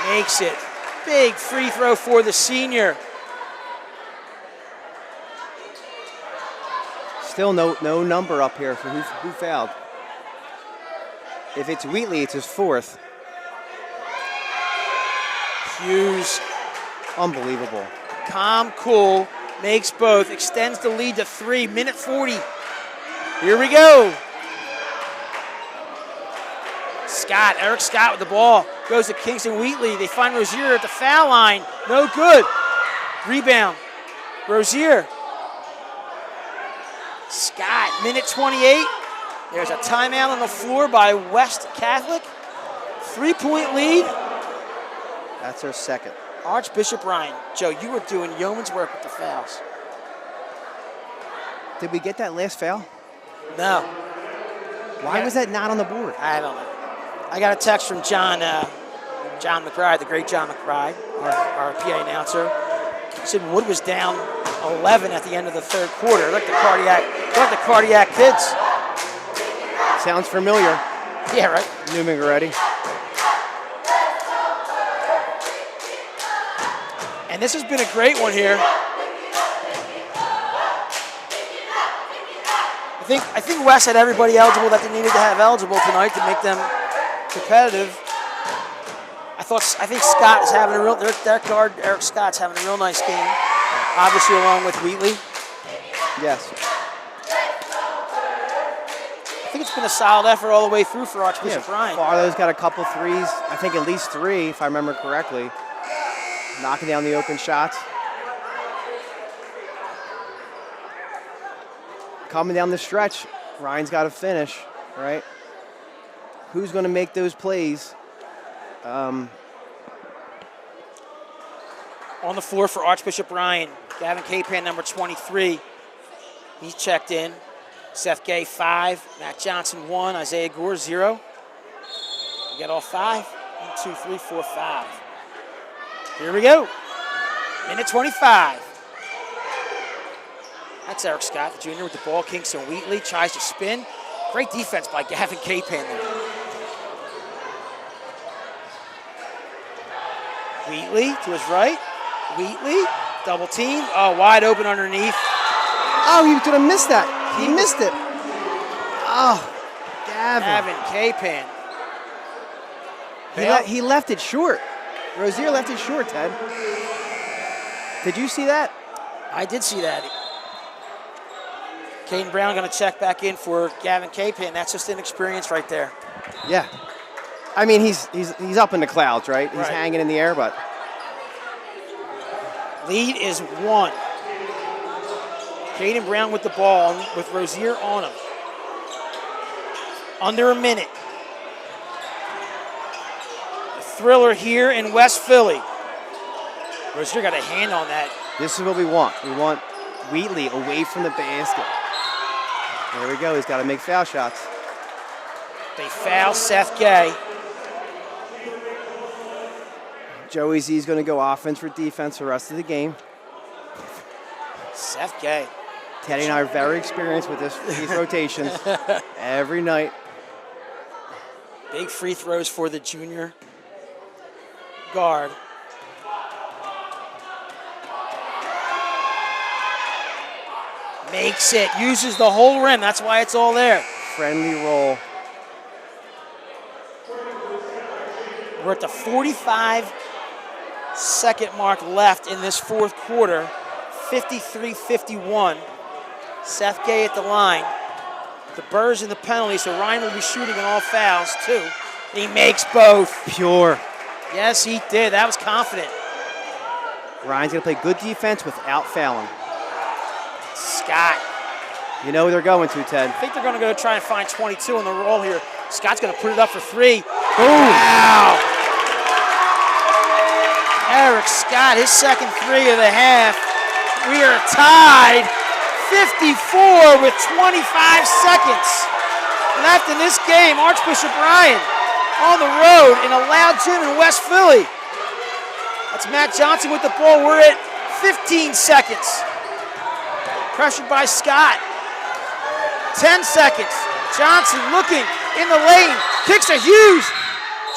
Makes it. Big free throw for the senior. Still no number up here for who fouled. If it's Wheatley, it's his 4th. Hughes Unbelievable. Calm, cool, makes both, extends the lead to 3, minute 40. Here we go. Scott, Eric Scott with the ball, goes to Kingston Wheatley. They find Rozier at the foul line. No good. Rebound. Rozier. Scott, minute 28. There's a timeout on the floor by West Catholic. 3-point lead. That's their second. Archbishop Ryan. Joe, you were doing yeoman's work with the fouls. Did we get that last foul? No. Why was that not on the board? I don't know. I got a text from John McBride, the great John McBride, our PA announcer. He said Wood was down 11 at the end of the third quarter. Look, the cardiac kids. Sounds familiar. Yeah, right. Newman already. And this has been a great one here. I think West had everybody eligible that they needed to have eligible tonight to make them competitive. I think Scott is having a real, their guard, Eric Scott's having a real nice game. Obviously along with Wheatley. Yes. I think it's been a solid effort all the way through for Archbishop Ryan. Farlow's got a couple threes. I think at least 3, if I remember correctly. Knocking down the open shots. Coming down the stretch, Ryan's got to finish, right? Who's going to make those plays? On the floor for Archbishop Ryan, Gavin Capan, number 23. He's checked in. Seth Gay, 5. Matt Johnson, 1. Isaiah Gore, 0. We got all 5. 1, 2, 3, 4, 5. Here we go. Minute 25. That's Eric Scott, the junior, with the ball. Kingston Wheatley tries to spin. Great defense by Gavin Capan there. Wheatley to his right. Wheatley, double team. Oh, wide open underneath. Oh, he was going to miss that. He missed it. Oh, Gavin. Capan. He left it short. Rozier left it short, Ted. Did you see that? I did see that. Caden Brown going to check back in for Gavin Capan. That's just inexperience right there. Yeah. I mean, he's up in the clouds, right? He's Right. hanging in the air, but Lead is 1. Caden Brown with the ball with Rozier on him. Under a minute. A thriller here in West Philly. Rozier got a hand on that. this is what we want. We want Wheatley away from the basket. There we go. He's got to make foul shots. They foul Seth Gay. Joey Z's going to go offense for defense the rest of the game. Seth Gay. Teddy and I are very experienced with these rotations every night. Big free throws for the junior guard. Makes it, uses the whole rim. That's why it's all there. Friendly roll. We're at the 45-second mark left in this fourth quarter. 53-51. Seth Gay at the line. The Burrs in the penalty, so Ryan will be shooting on all fouls too. He makes both. Pure. Yes, he did. That was confident. Ryan's going to play good defense without fouling. Scott. You know where they're going to, Ted. I think they're going to go try and find 22 on the roll here. Scott's going to put it up for 3. Boom. Wow. Eric Scott, his second 3 of the half. We are tied 54 with 25 seconds left in this game. Archbishop Ryan on the road in a loud gym in West Philly. That's Matt Johnson with the ball. We're at 15 seconds. Pressured by Scott. 10 seconds. Johnson looking in the lane. Kicks a Hughes.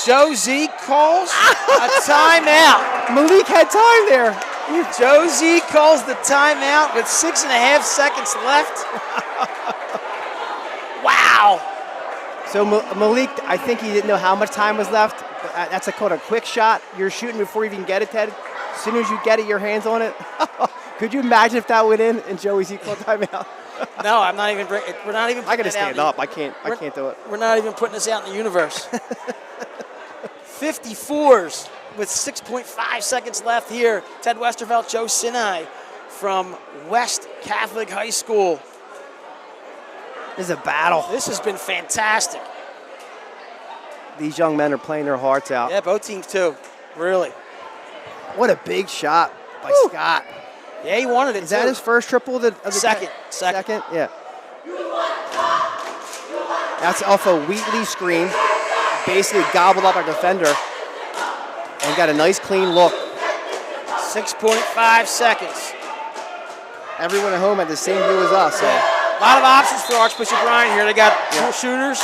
Joe Z calls a timeout. Malik had time there. Joe Z calls the timeout with 6.5 seconds left. Wow. So Malik, I think he didn't know how much time was left. But that's called a quick shot. You're shooting before you even get it, Ted. as soon as you get it, your hands on it. Could you imagine if that went in Joey's equal timeout? No, I'm not even. We're not even. I got to stand up. I can't do it. We're not even putting this out in the universe. 54s with 6.5 seconds left here. Ted Westervelt, Joe Sinai from West Catholic High School. This is a battle. This has been fantastic. These young men are playing their hearts out. Yeah, both teams too. Really. What a big shot by Scott. Yeah, he wanted it. Is that his first triple? Second. Yeah. That's off a Wheatley screen. Basically gobbled up our defender and got a nice clean look. 6.5 seconds. Everyone at home had the same view as us. So. Yeah. A lot of options for Archbishop Ryan here. They got four shooters.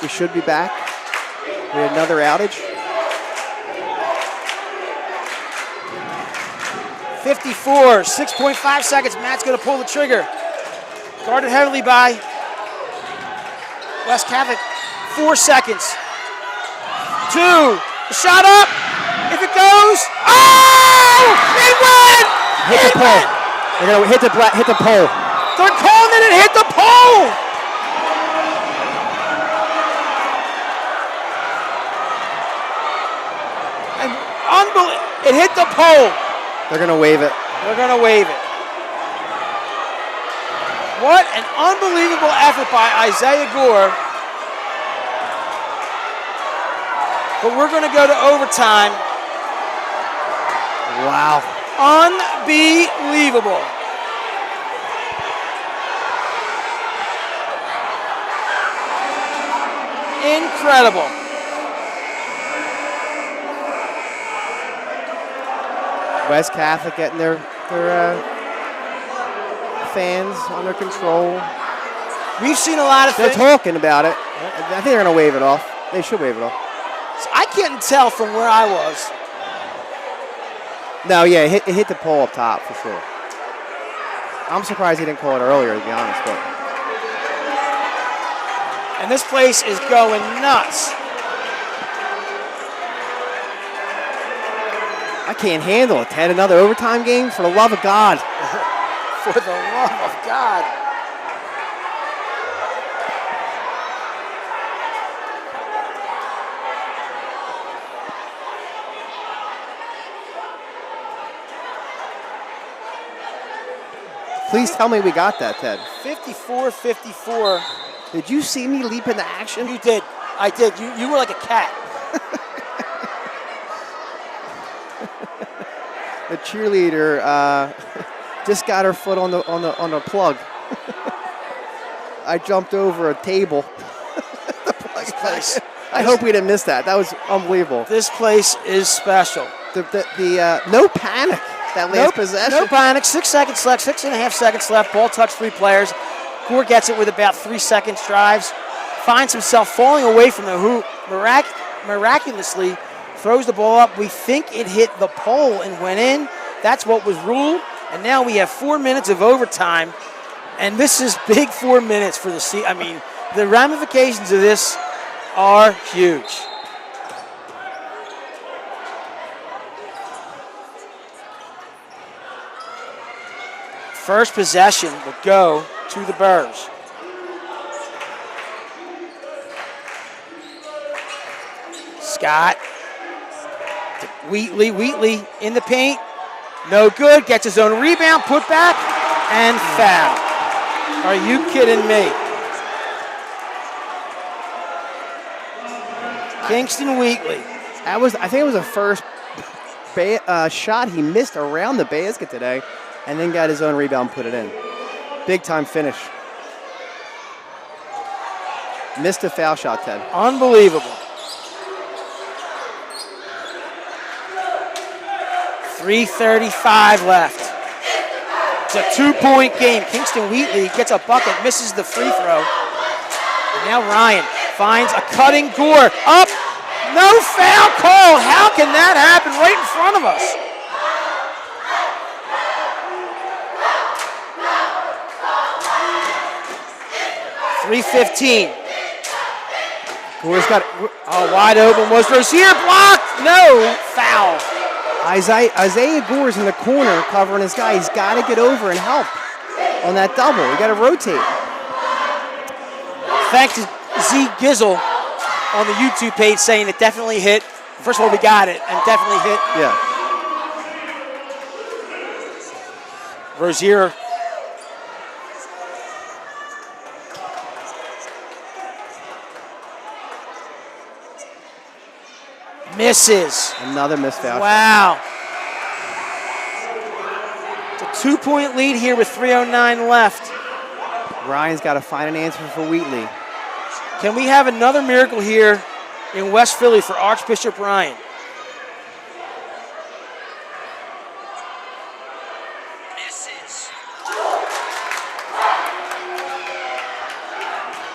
We should be back. We had another outage. 54, 6.5 seconds. Matt's going to pull the trigger. Guarded heavily by West Catholic. 4 seconds. 2. The shot up. If it goes, oh! It went! Hit the pole. They're going to hit the pole. They're calling it. It hit the pole. It hit the pole. They're going to wave it. They're going to wave it. What an unbelievable effort by Isaiah Gore. But we're going to go to overtime. Wow. Unbelievable. Incredible. West Catholic getting their fans under control. We've seen a lot of things. They're talking about it. I think they're going to wave it off. They should wave it off. So I couldn't tell from where I was. No, yeah, it hit the pole up top for sure. I'm surprised he didn't call it earlier, to be honest. But. And this place is going nuts. I can't handle it, Ted. Another overtime game? For the love of God. For the love of God. Please tell me we got that, Ted. 54-54. Did you see me leap into action? You did. I did. You were like a cat. The cheerleader just got her foot on the plug. I jumped over a table. I hope we didn't miss that. That was unbelievable. This place is special. The no panic that last possession. No panic. 6 seconds left. 6.5 seconds left. Ball touched 3 players. Gore gets it with about 3 seconds. Drives. Finds himself falling away from the hoop. Miraculously throws the ball up. We think it hit the pole and went in. That's what was ruled. And now we have 4 minutes of overtime. And this is big 4 minutes for the I mean, the ramifications of this are huge. First possession will go to the Burrs. Scott. Wheatley in the paint. No good. Gets his own rebound. Put back and foul. Are you kidding me? Kingston Wheatley. I think it was the first shot he missed around the basket today, and then got his own rebound and put it in. Big time finish. Missed a foul shot, Ted. Unbelievable. 3:35 left. It's a 2-point game. Kingston Wheatley gets a bucket, misses the free throw. And now Ryan finds a cutting Gore. Up, no foul call. How can that happen right in front of us? .315. Gore's got wide open was Rozier, blocked. No foul. Isaiah Gore's in the corner covering his guy. He's got to get over and help on that double. You got to rotate. Thanks to Z Gizzle on the YouTube page saying it definitely hit. First of all, we got it and definitely hit. Yeah. Rozier. Misses. Another missed foul. Wow. It's a 2-point lead here with 3:09 left. Ryan's got to find an answer for Wheatley. Can we have another miracle here in West Philly for Archbishop Ryan? Misses.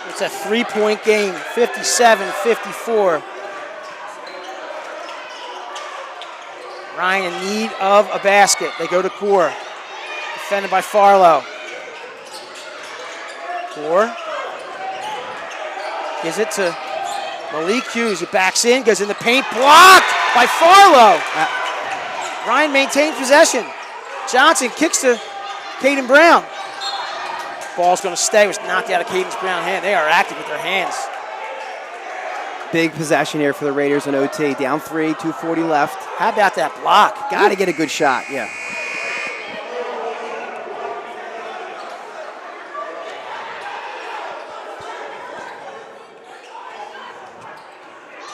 It's a 3-point game, 57-54. Ryan in need of a basket. They go to Core. Defended by Farlow. Core gives it to Malik Hughes, who backs in, goes in the paint, blocked by Farlow. Ryan maintains possession. Johnson kicks to Caden Brown. Ball's going to stay. It was knocked out of Caden Brown's hand. They are active with their hands. Big possession here for the Raiders in OT. Down 3, 2:40 left. How about that block? Got to get a good shot, yeah.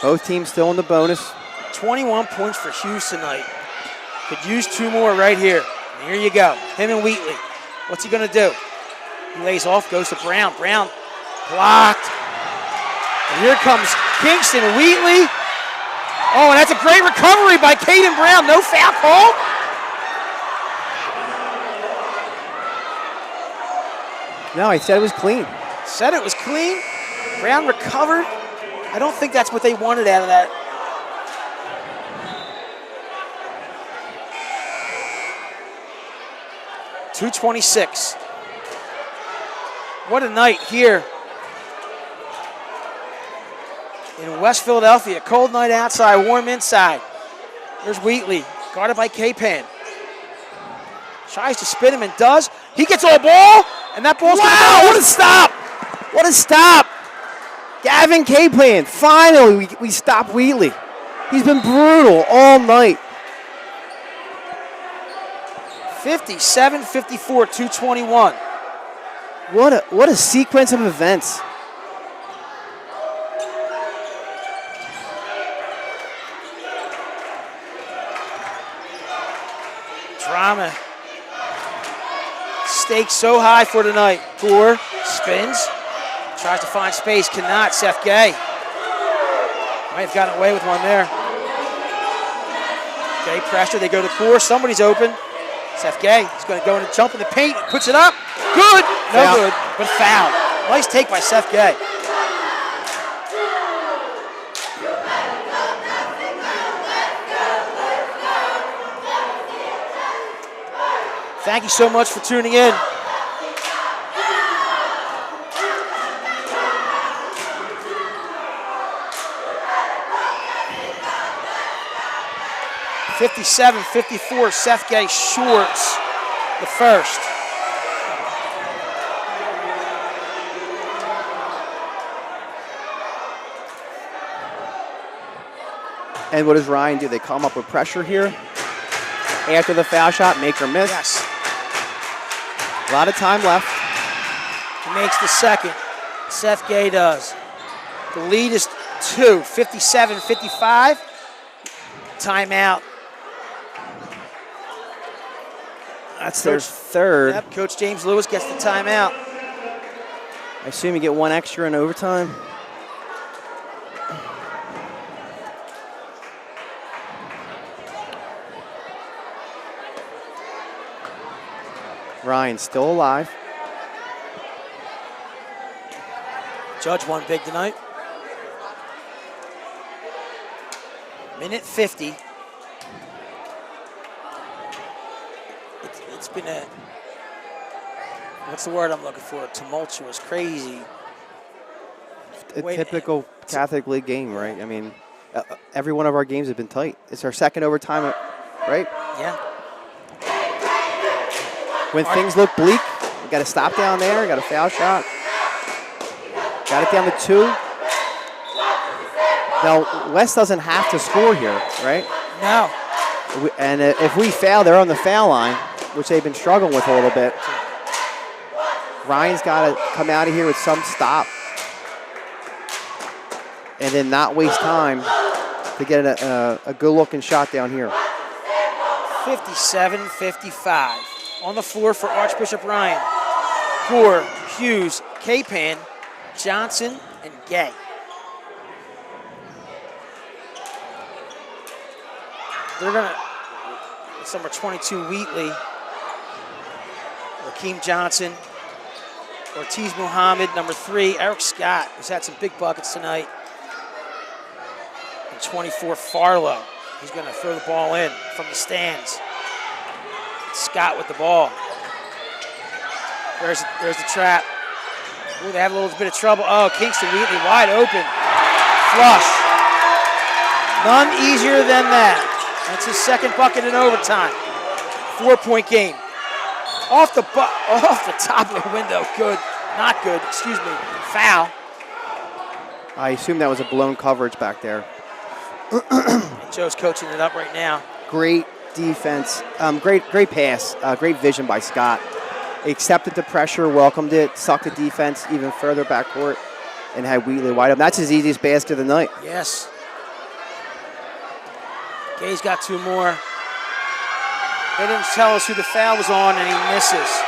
Both teams still in the bonus. 21 points for Hughes tonight. Could use 2 more right here. And here you go. Him and Wheatley. What's he going to do? He lays off, goes to Brown. Brown blocked. And here comes Kingston Wheatley. Oh, and that's a great recovery by Caden Brown. No foul call. No, he said it was clean. Said it was clean. Brown recovered. I don't think that's what they wanted out of that. .226. What a night here in West Philadelphia. Cold night outside, warm inside. There's Wheatley, guarded by K-Pan. Tries to spin him and does. He gets all ball, and that ball's going to go. What a stop! What a stop! Gavin K-Pan, finally we stop Wheatley. He's been brutal all night. 57-54, .221. What a sequence of events. Drama. Stakes so high for tonight. Gore spins. Tries to find space. Cannot. Seth Gay. Might have gotten away with one there. Gay pressure. They go to Core. Somebody's open. Seth Gay is going to go in and jump in the paint. Puts it up. Good. No Foul. good. But foul. Nice take by Seth Gay. Thank you so much for tuning in. .57-54, Seth Gay shorts the first. And what does Ryan do? They come up with pressure here. After the foul shot, make or miss. Yes. A lot of time left. He makes the second. Seth Gay does. The lead is 2, 57-55. Timeout. That's their third. Yep, Coach James Lewis gets the timeout. I assume you get one extra in overtime. Ryan still alive. Judge won big tonight. Minute 50. It's been a, what's the word I'm looking for? Tumultuous, crazy. A typical Catholic League game, right? I mean, every one of our games have been tight. It's our second overtime, right? Yeah. When things look bleak, we got a stop down there, got a foul shot. Got it down to 2. Now, West doesn't have to score here, right? No. And if we fail, they're on the foul line, which they've been struggling with a little bit. Ryan's got to come out of here with some stop and then not waste time to get a good-looking shot down here. 57-55. On the floor for Archbishop Ryan. Gore, Hughes, Capan, Johnson, and Gay. They're going to, it's number 22, Wheatley, Rakeem Johnson, Ortiz Muhammad, number 3, Eric Scott, who's had some big buckets tonight, and 24, Farlow. He's going to throw the ball in from the stands. Scott with the ball. There's the trap. Ooh, they have a little bit of trouble. Oh, Kingston Wheatley wide open. Flush. None easier than that. That's his second bucket in overtime. 4-point game. Off the top of the window. Good. Not good. Excuse me. Foul. I assume that was a blown coverage back there. Joe's coaching it up right now. Great defense. Great pass. Great vision by Scott. Accepted the pressure, welcomed it, sucked the defense even further backcourt, and had Wheatley wide open. That's his easiest basket of the night. Yes. Gay's got 2 more. They didn't tell us who the foul was on, and he misses.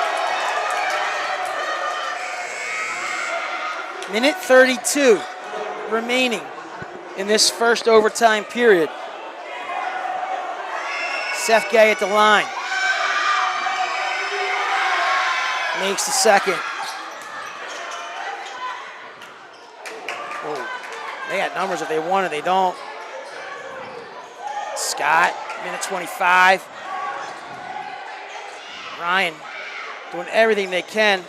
Minute 32 remaining in this first overtime period. Seth Gay at the line. Makes the second. Oh, they got numbers if they want it, they don't. Scott, minute 25. Ryan doing everything they can.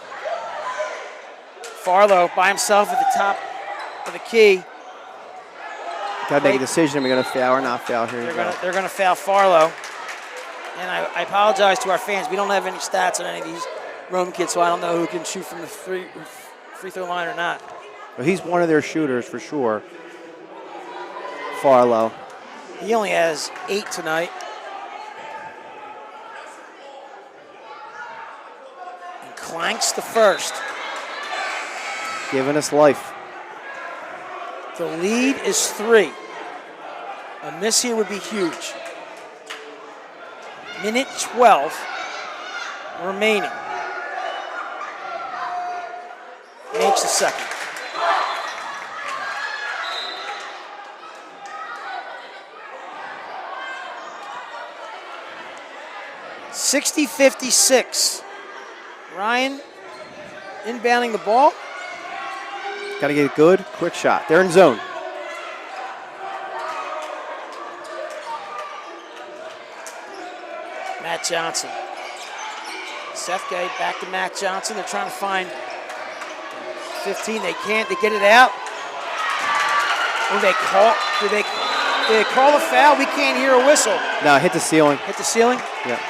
Farlow by himself at the top of the key. Got to make a decision. Are we going to foul or not foul here? They're going to foul Farlow. And I apologize to our fans. We don't have any stats on any of these Rome kids, so I don't know who can shoot from the free throw line or not. Well, he's one of their shooters for sure. Farlow. He only has 8 tonight. And clanks the first. Giving us life. The lead is 3. A miss here would be huge. Minute 12 remaining. Makes the second. (60-56). Ryan inbounding the ball. Got to get a good, quick shot. They're in zone. Matt Johnson. Seth Gay back to Matt Johnson. They're trying to find 15. They can't. They get it out. Oh, do they call a foul? We can't hear a whistle. No, hit the ceiling. Hit the ceiling? Yeah.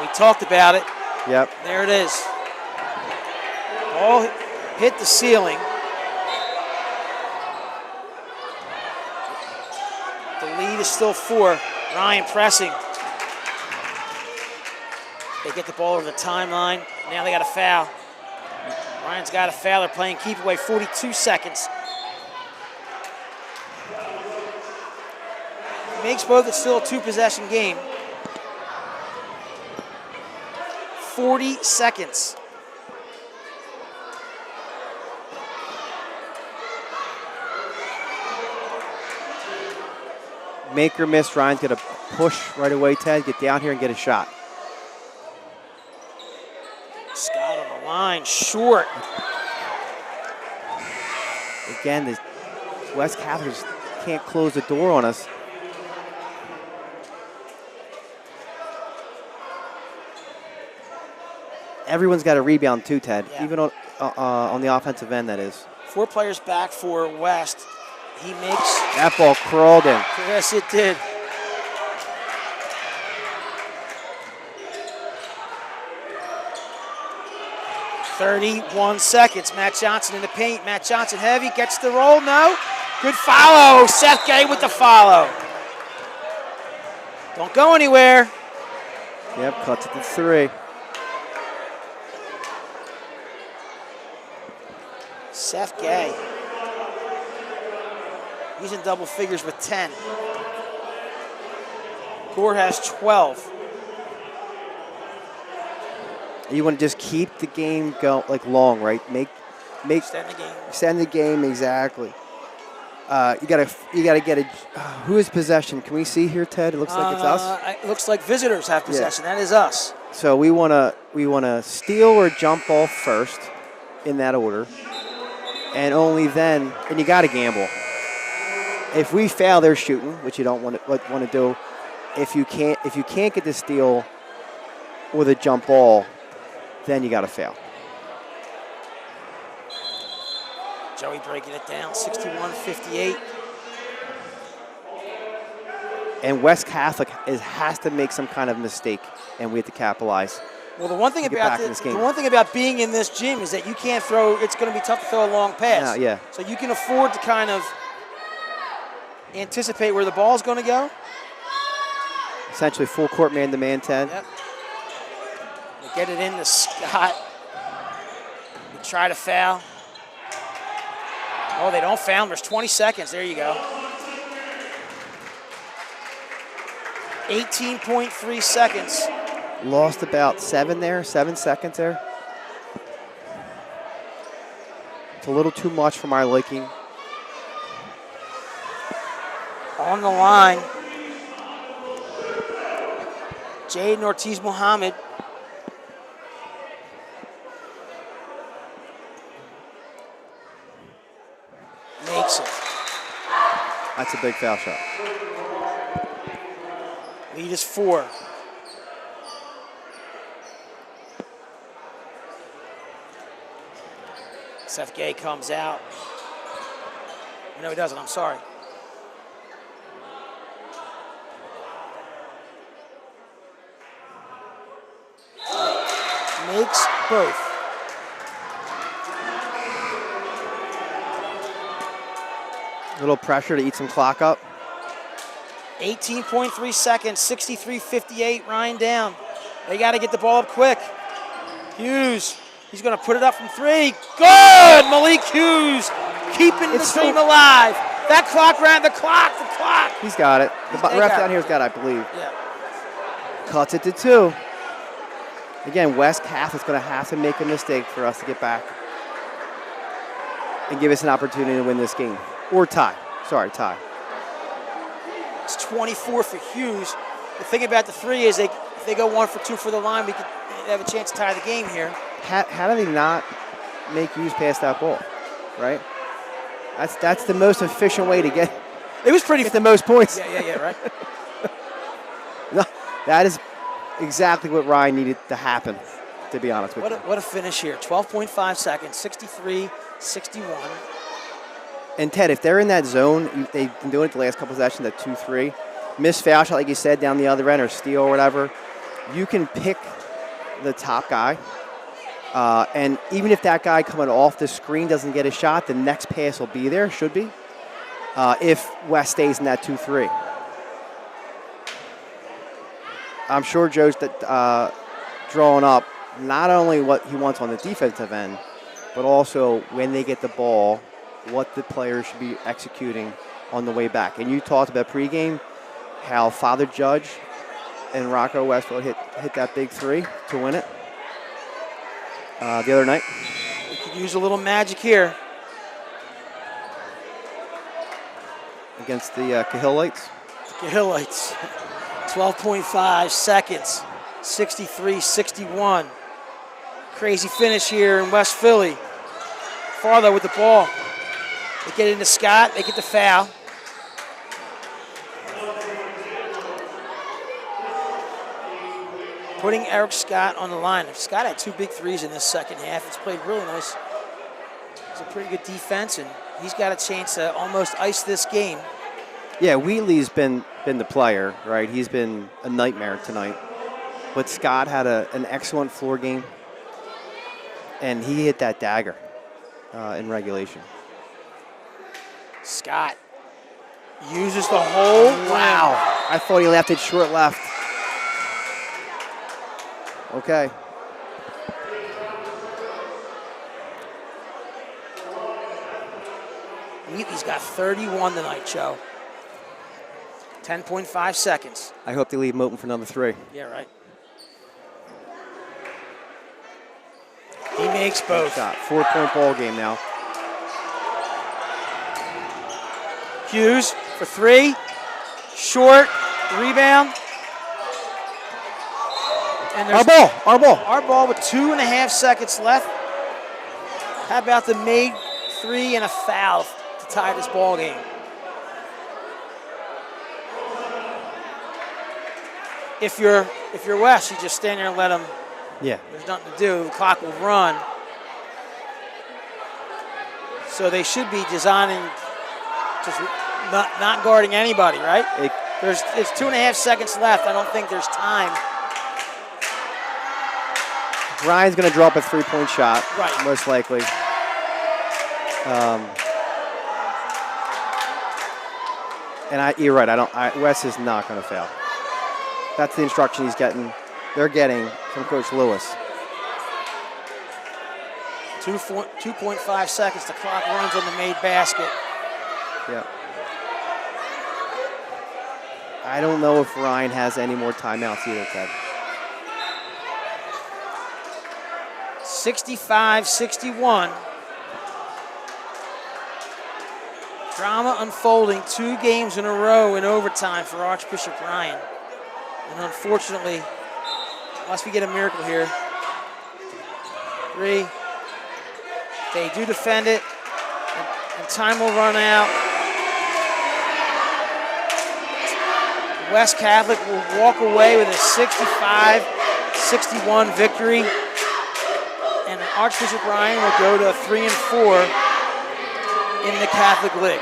We talked about it. Yep. There it is. Ball hit the ceiling. The lead is still 4. Ryan pressing. They get the ball over the timeline. Now they got a foul. Ryan's got a foul. They're playing keep away. 42 seconds. Makes both. It's still a 2-possession game. 40 seconds. Make or miss, Ryan's going to push right away, Ted, get down here and get a shot. Scott on the line, short. Again, the West Catholics can't close the door on us. Everyone's got a rebound too, Ted, even on the offensive end, that is. 4 players back for West. He makes... That ball crawled in. Yes, it did. "31 seconds. Matt Johnson in the paint. Matt Johnson heavy, gets the roll, no. Good follow. Seth Gay with the follow. Don't go anywhere. Yep, cuts it to 3. Seth Gay. He's in double figures with 10. Gore has 12. You want to just keep the game long, right? Make Extend the game. Extend the game, exactly. You gotta get a. Who is possession? Can we see here, Ted? It looks like it's us. It looks like visitors have possession. Yeah. That is us. So we wanna steal or jump ball first, in that order, and only then. And you gotta gamble. If we fail, they're shooting, which you don't want to do. If you can't get the steal or the jump ball, then you gotta fail. Joey breaking it down, 61-58. And West Catholic has to make some kind of mistake, and we have to capitalize. Well, the one thing about being in this gym is that you can't throw. It's going to be tough to throw a long pass. Yeah. So you can afford to kind of anticipate where the ball's going to go. Essentially, full court man-to-man, Ted. Yep. They get it in to Scott. They try to foul. Oh, they don't foul. There's 20 seconds. There you go. 18.3 seconds. Lost about 7 seconds there. It's a little too much for my liking. On the line, Jaden Ortiz-Muhammad. Makes it. That's a big foul shot. Lead is 4. Seth Gay comes out. No, he doesn't. I'm sorry. Makes both. A little pressure to eat some clock up. 18.3 seconds, 63-58, Ryan down. They got to get the ball up quick. Hughes, he's going to put it up from 3. Good! Malik Hughes keeping the dream alive. That clock ran, the clock. He's got it. The ref down here's got it, I believe. Yeah. Cuts it to 2. Again, West Catholic's going to have to make a mistake for us to get back and give us an opportunity to win this game. Or tie. Sorry, tie. It's 24 for Hughes. The thing about the 3 is if they go 1 for 2 for the line, we could have a chance to tie the game here. How do they not make Hughes pass that ball, right? That's the most efficient way to get the most points. Yeah, right. No, that is exactly what Ryan needed to happen, to be honest with you. What a finish here. 12.5 seconds, 63-61. And Ted, if they're in that zone, they've been doing it the last couple of sessions at 2-3. Miss foul shot, like you said, down the other end or steal or whatever. You can pick the top guy. And even if that guy coming off the screen doesn't get a shot, the next pass will be there, should be, if West stays in that 2-3. I'm sure Joe's drawing up not only what he wants on the defensive end, but also when they get the ball, what the players should be executing on the way back. And you talked about pregame, how Father Judge and Rocco Westfield hit that big 3 to win it the other night. We could use a little magic here. Against the Cahillites. The highlights. 12.5 seconds. 63-61. Crazy finish here in West Philly. Farlow with the ball. They get into Scott. They get the foul. Putting Eric Scott on the line. Scott had 2 big threes in this second half. It's played really nice. It's a pretty good defense, and he's got a chance to almost ice this game. Yeah, Wheatley's been the player, right? He's been a nightmare tonight. But Scott had an excellent floor game, and he hit that dagger in regulation. Scott uses the whole Wow. I thought he left it short left. Okay. Wheatley's got 31 tonight, Joe. 10.5 seconds. I hope they leave him open for another 3. Yeah, right. He makes both. Shot. 4-point ball game now. Hughes for 3. Short. Rebound. And Our ball. Our ball with 2.5 seconds left. How about the made 3 and a foul to tie this ball game? If you're West, you just stand there and let them. Yeah. There's nothing to do. The clock will run. So they should be designing, just not guarding anybody, right? It's 2.5 seconds left. I don't think there's time. Ryan's going to drop a 3-point shot, right? Most likely. And you're right. Wes is not going to fail. That's the instruction they're getting from Coach Lewis. 2.5 seconds. The clock runs on the made basket. Yeah. I don't know if Ryan has any more timeouts either, Ted. 65-61. Drama unfolding 2 games in a row in overtime for Archbishop Ryan. And unfortunately, unless we get a miracle here, 3. They do defend it, and time will run out. West Catholic will walk away with a 65-61 victory. And Archbishop Ryan will go to 3-4 in the Catholic League.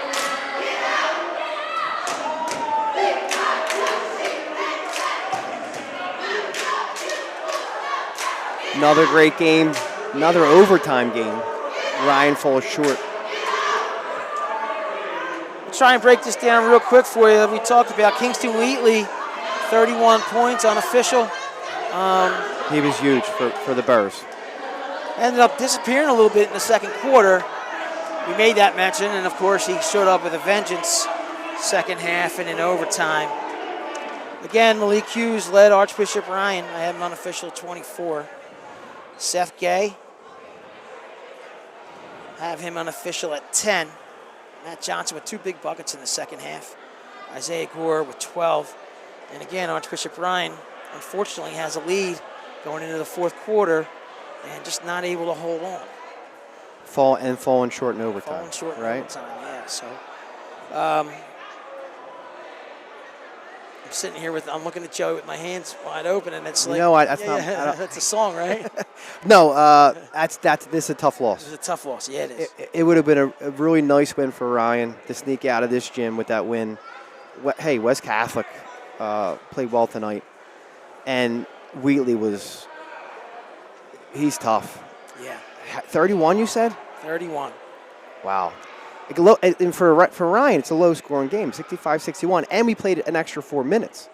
Another great game, another overtime game. Ryan falls short. We'll try and break this down real quick for you. We talked about Kingston Wheatley, 31 points unofficial. He was huge for the Burrs. Ended up disappearing a little bit in the second quarter. We made that mention, and of course he showed up with a vengeance second half and in overtime. Again, Malik Hughes led Archbishop Ryan. I have him unofficial 24. Seth Gay, I have him unofficial at 10. Matt Johnson with 2 big buckets in the second half. Isaiah Gore with 12. And again, Archbishop Ryan, unfortunately, has a lead going into the fourth quarter and just not able to hold on. Falling short in overtime. Falling short in right? overtime, yeah. So I'm sitting here I'm looking at Joe with my hands wide open, and it's like, that's a song, right? No, this is a tough loss. It's a tough loss, yeah, it is. It would have been a really nice win for Ryan to sneak out of this gym with that win. Hey, West Catholic played well tonight, and Wheatley he's tough. Yeah. 31, you said? 31. Wow. And for Ryan, it's a low-scoring game, 65-61, and we played an extra 4 minutes.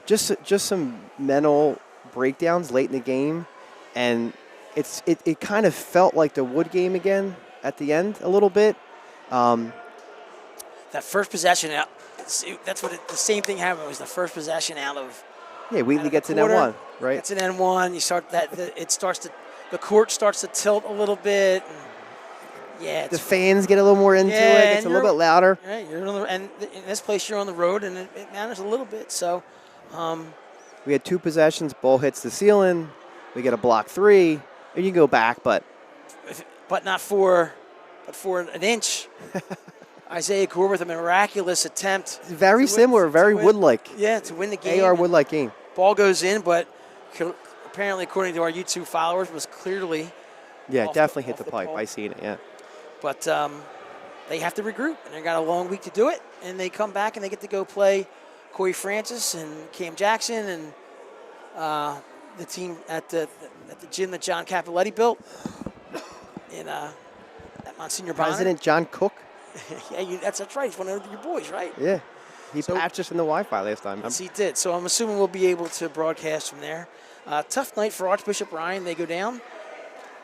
Just some mental breakdowns late in the game, and it kind of felt like the Wood game again at the end a little bit. That first possession out, the same thing happened. It was the first possession out of. Yeah, Wheatley gets an N1, right? It's an N1. You start the court starts to tilt a little bit. And Yeah, The fans get a little more into it. It's a little bit louder. Right, and in this place you're on the road, and it matters a little bit. So, we had 2 possessions. Ball hits the ceiling. We get a block 3, and you can go back, but not for an inch. Isaiah Gore with a miraculous attempt. Very similar, very Wood-like. Yeah, to win the game. AR Wood-like game. Ball goes in, but apparently, according to our YouTube followers, was clearly definitely hit the pipe. I seen it. Yeah. But they have to regroup, and they got a long week to do it. And they come back and they get to go play Corey Francis and Cam Jackson and the team at the gym that John Capoletti built at Monsignor Bonner. President John Cook. Yeah, that's right. He's one of your boys, right? Yeah. He patched us in the Wi-Fi last time. Yes, he did. So I'm assuming we'll be able to broadcast from there. Tough night for Archbishop Ryan. They go down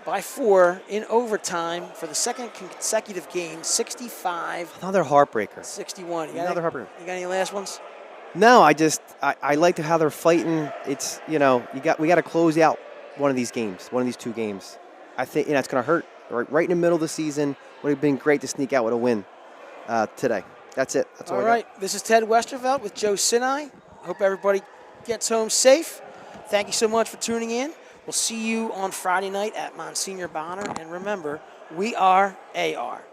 by 4 in overtime for the second consecutive game, 65. Another heartbreaker. 61. Another heartbreaker. You got any last ones? No, I like how they're fighting. It's we got to close out one of these games, one of these 2 games. I think it's going to hurt right in the middle of the season. Would have been great to sneak out with a win today. That's it. That's all. All right. This is Ted Westervelt with Joe Sinai. Hope everybody gets home safe. Thank you so much for tuning in. We'll see you on Friday night at Monsignor Bonner. And remember, we are AR.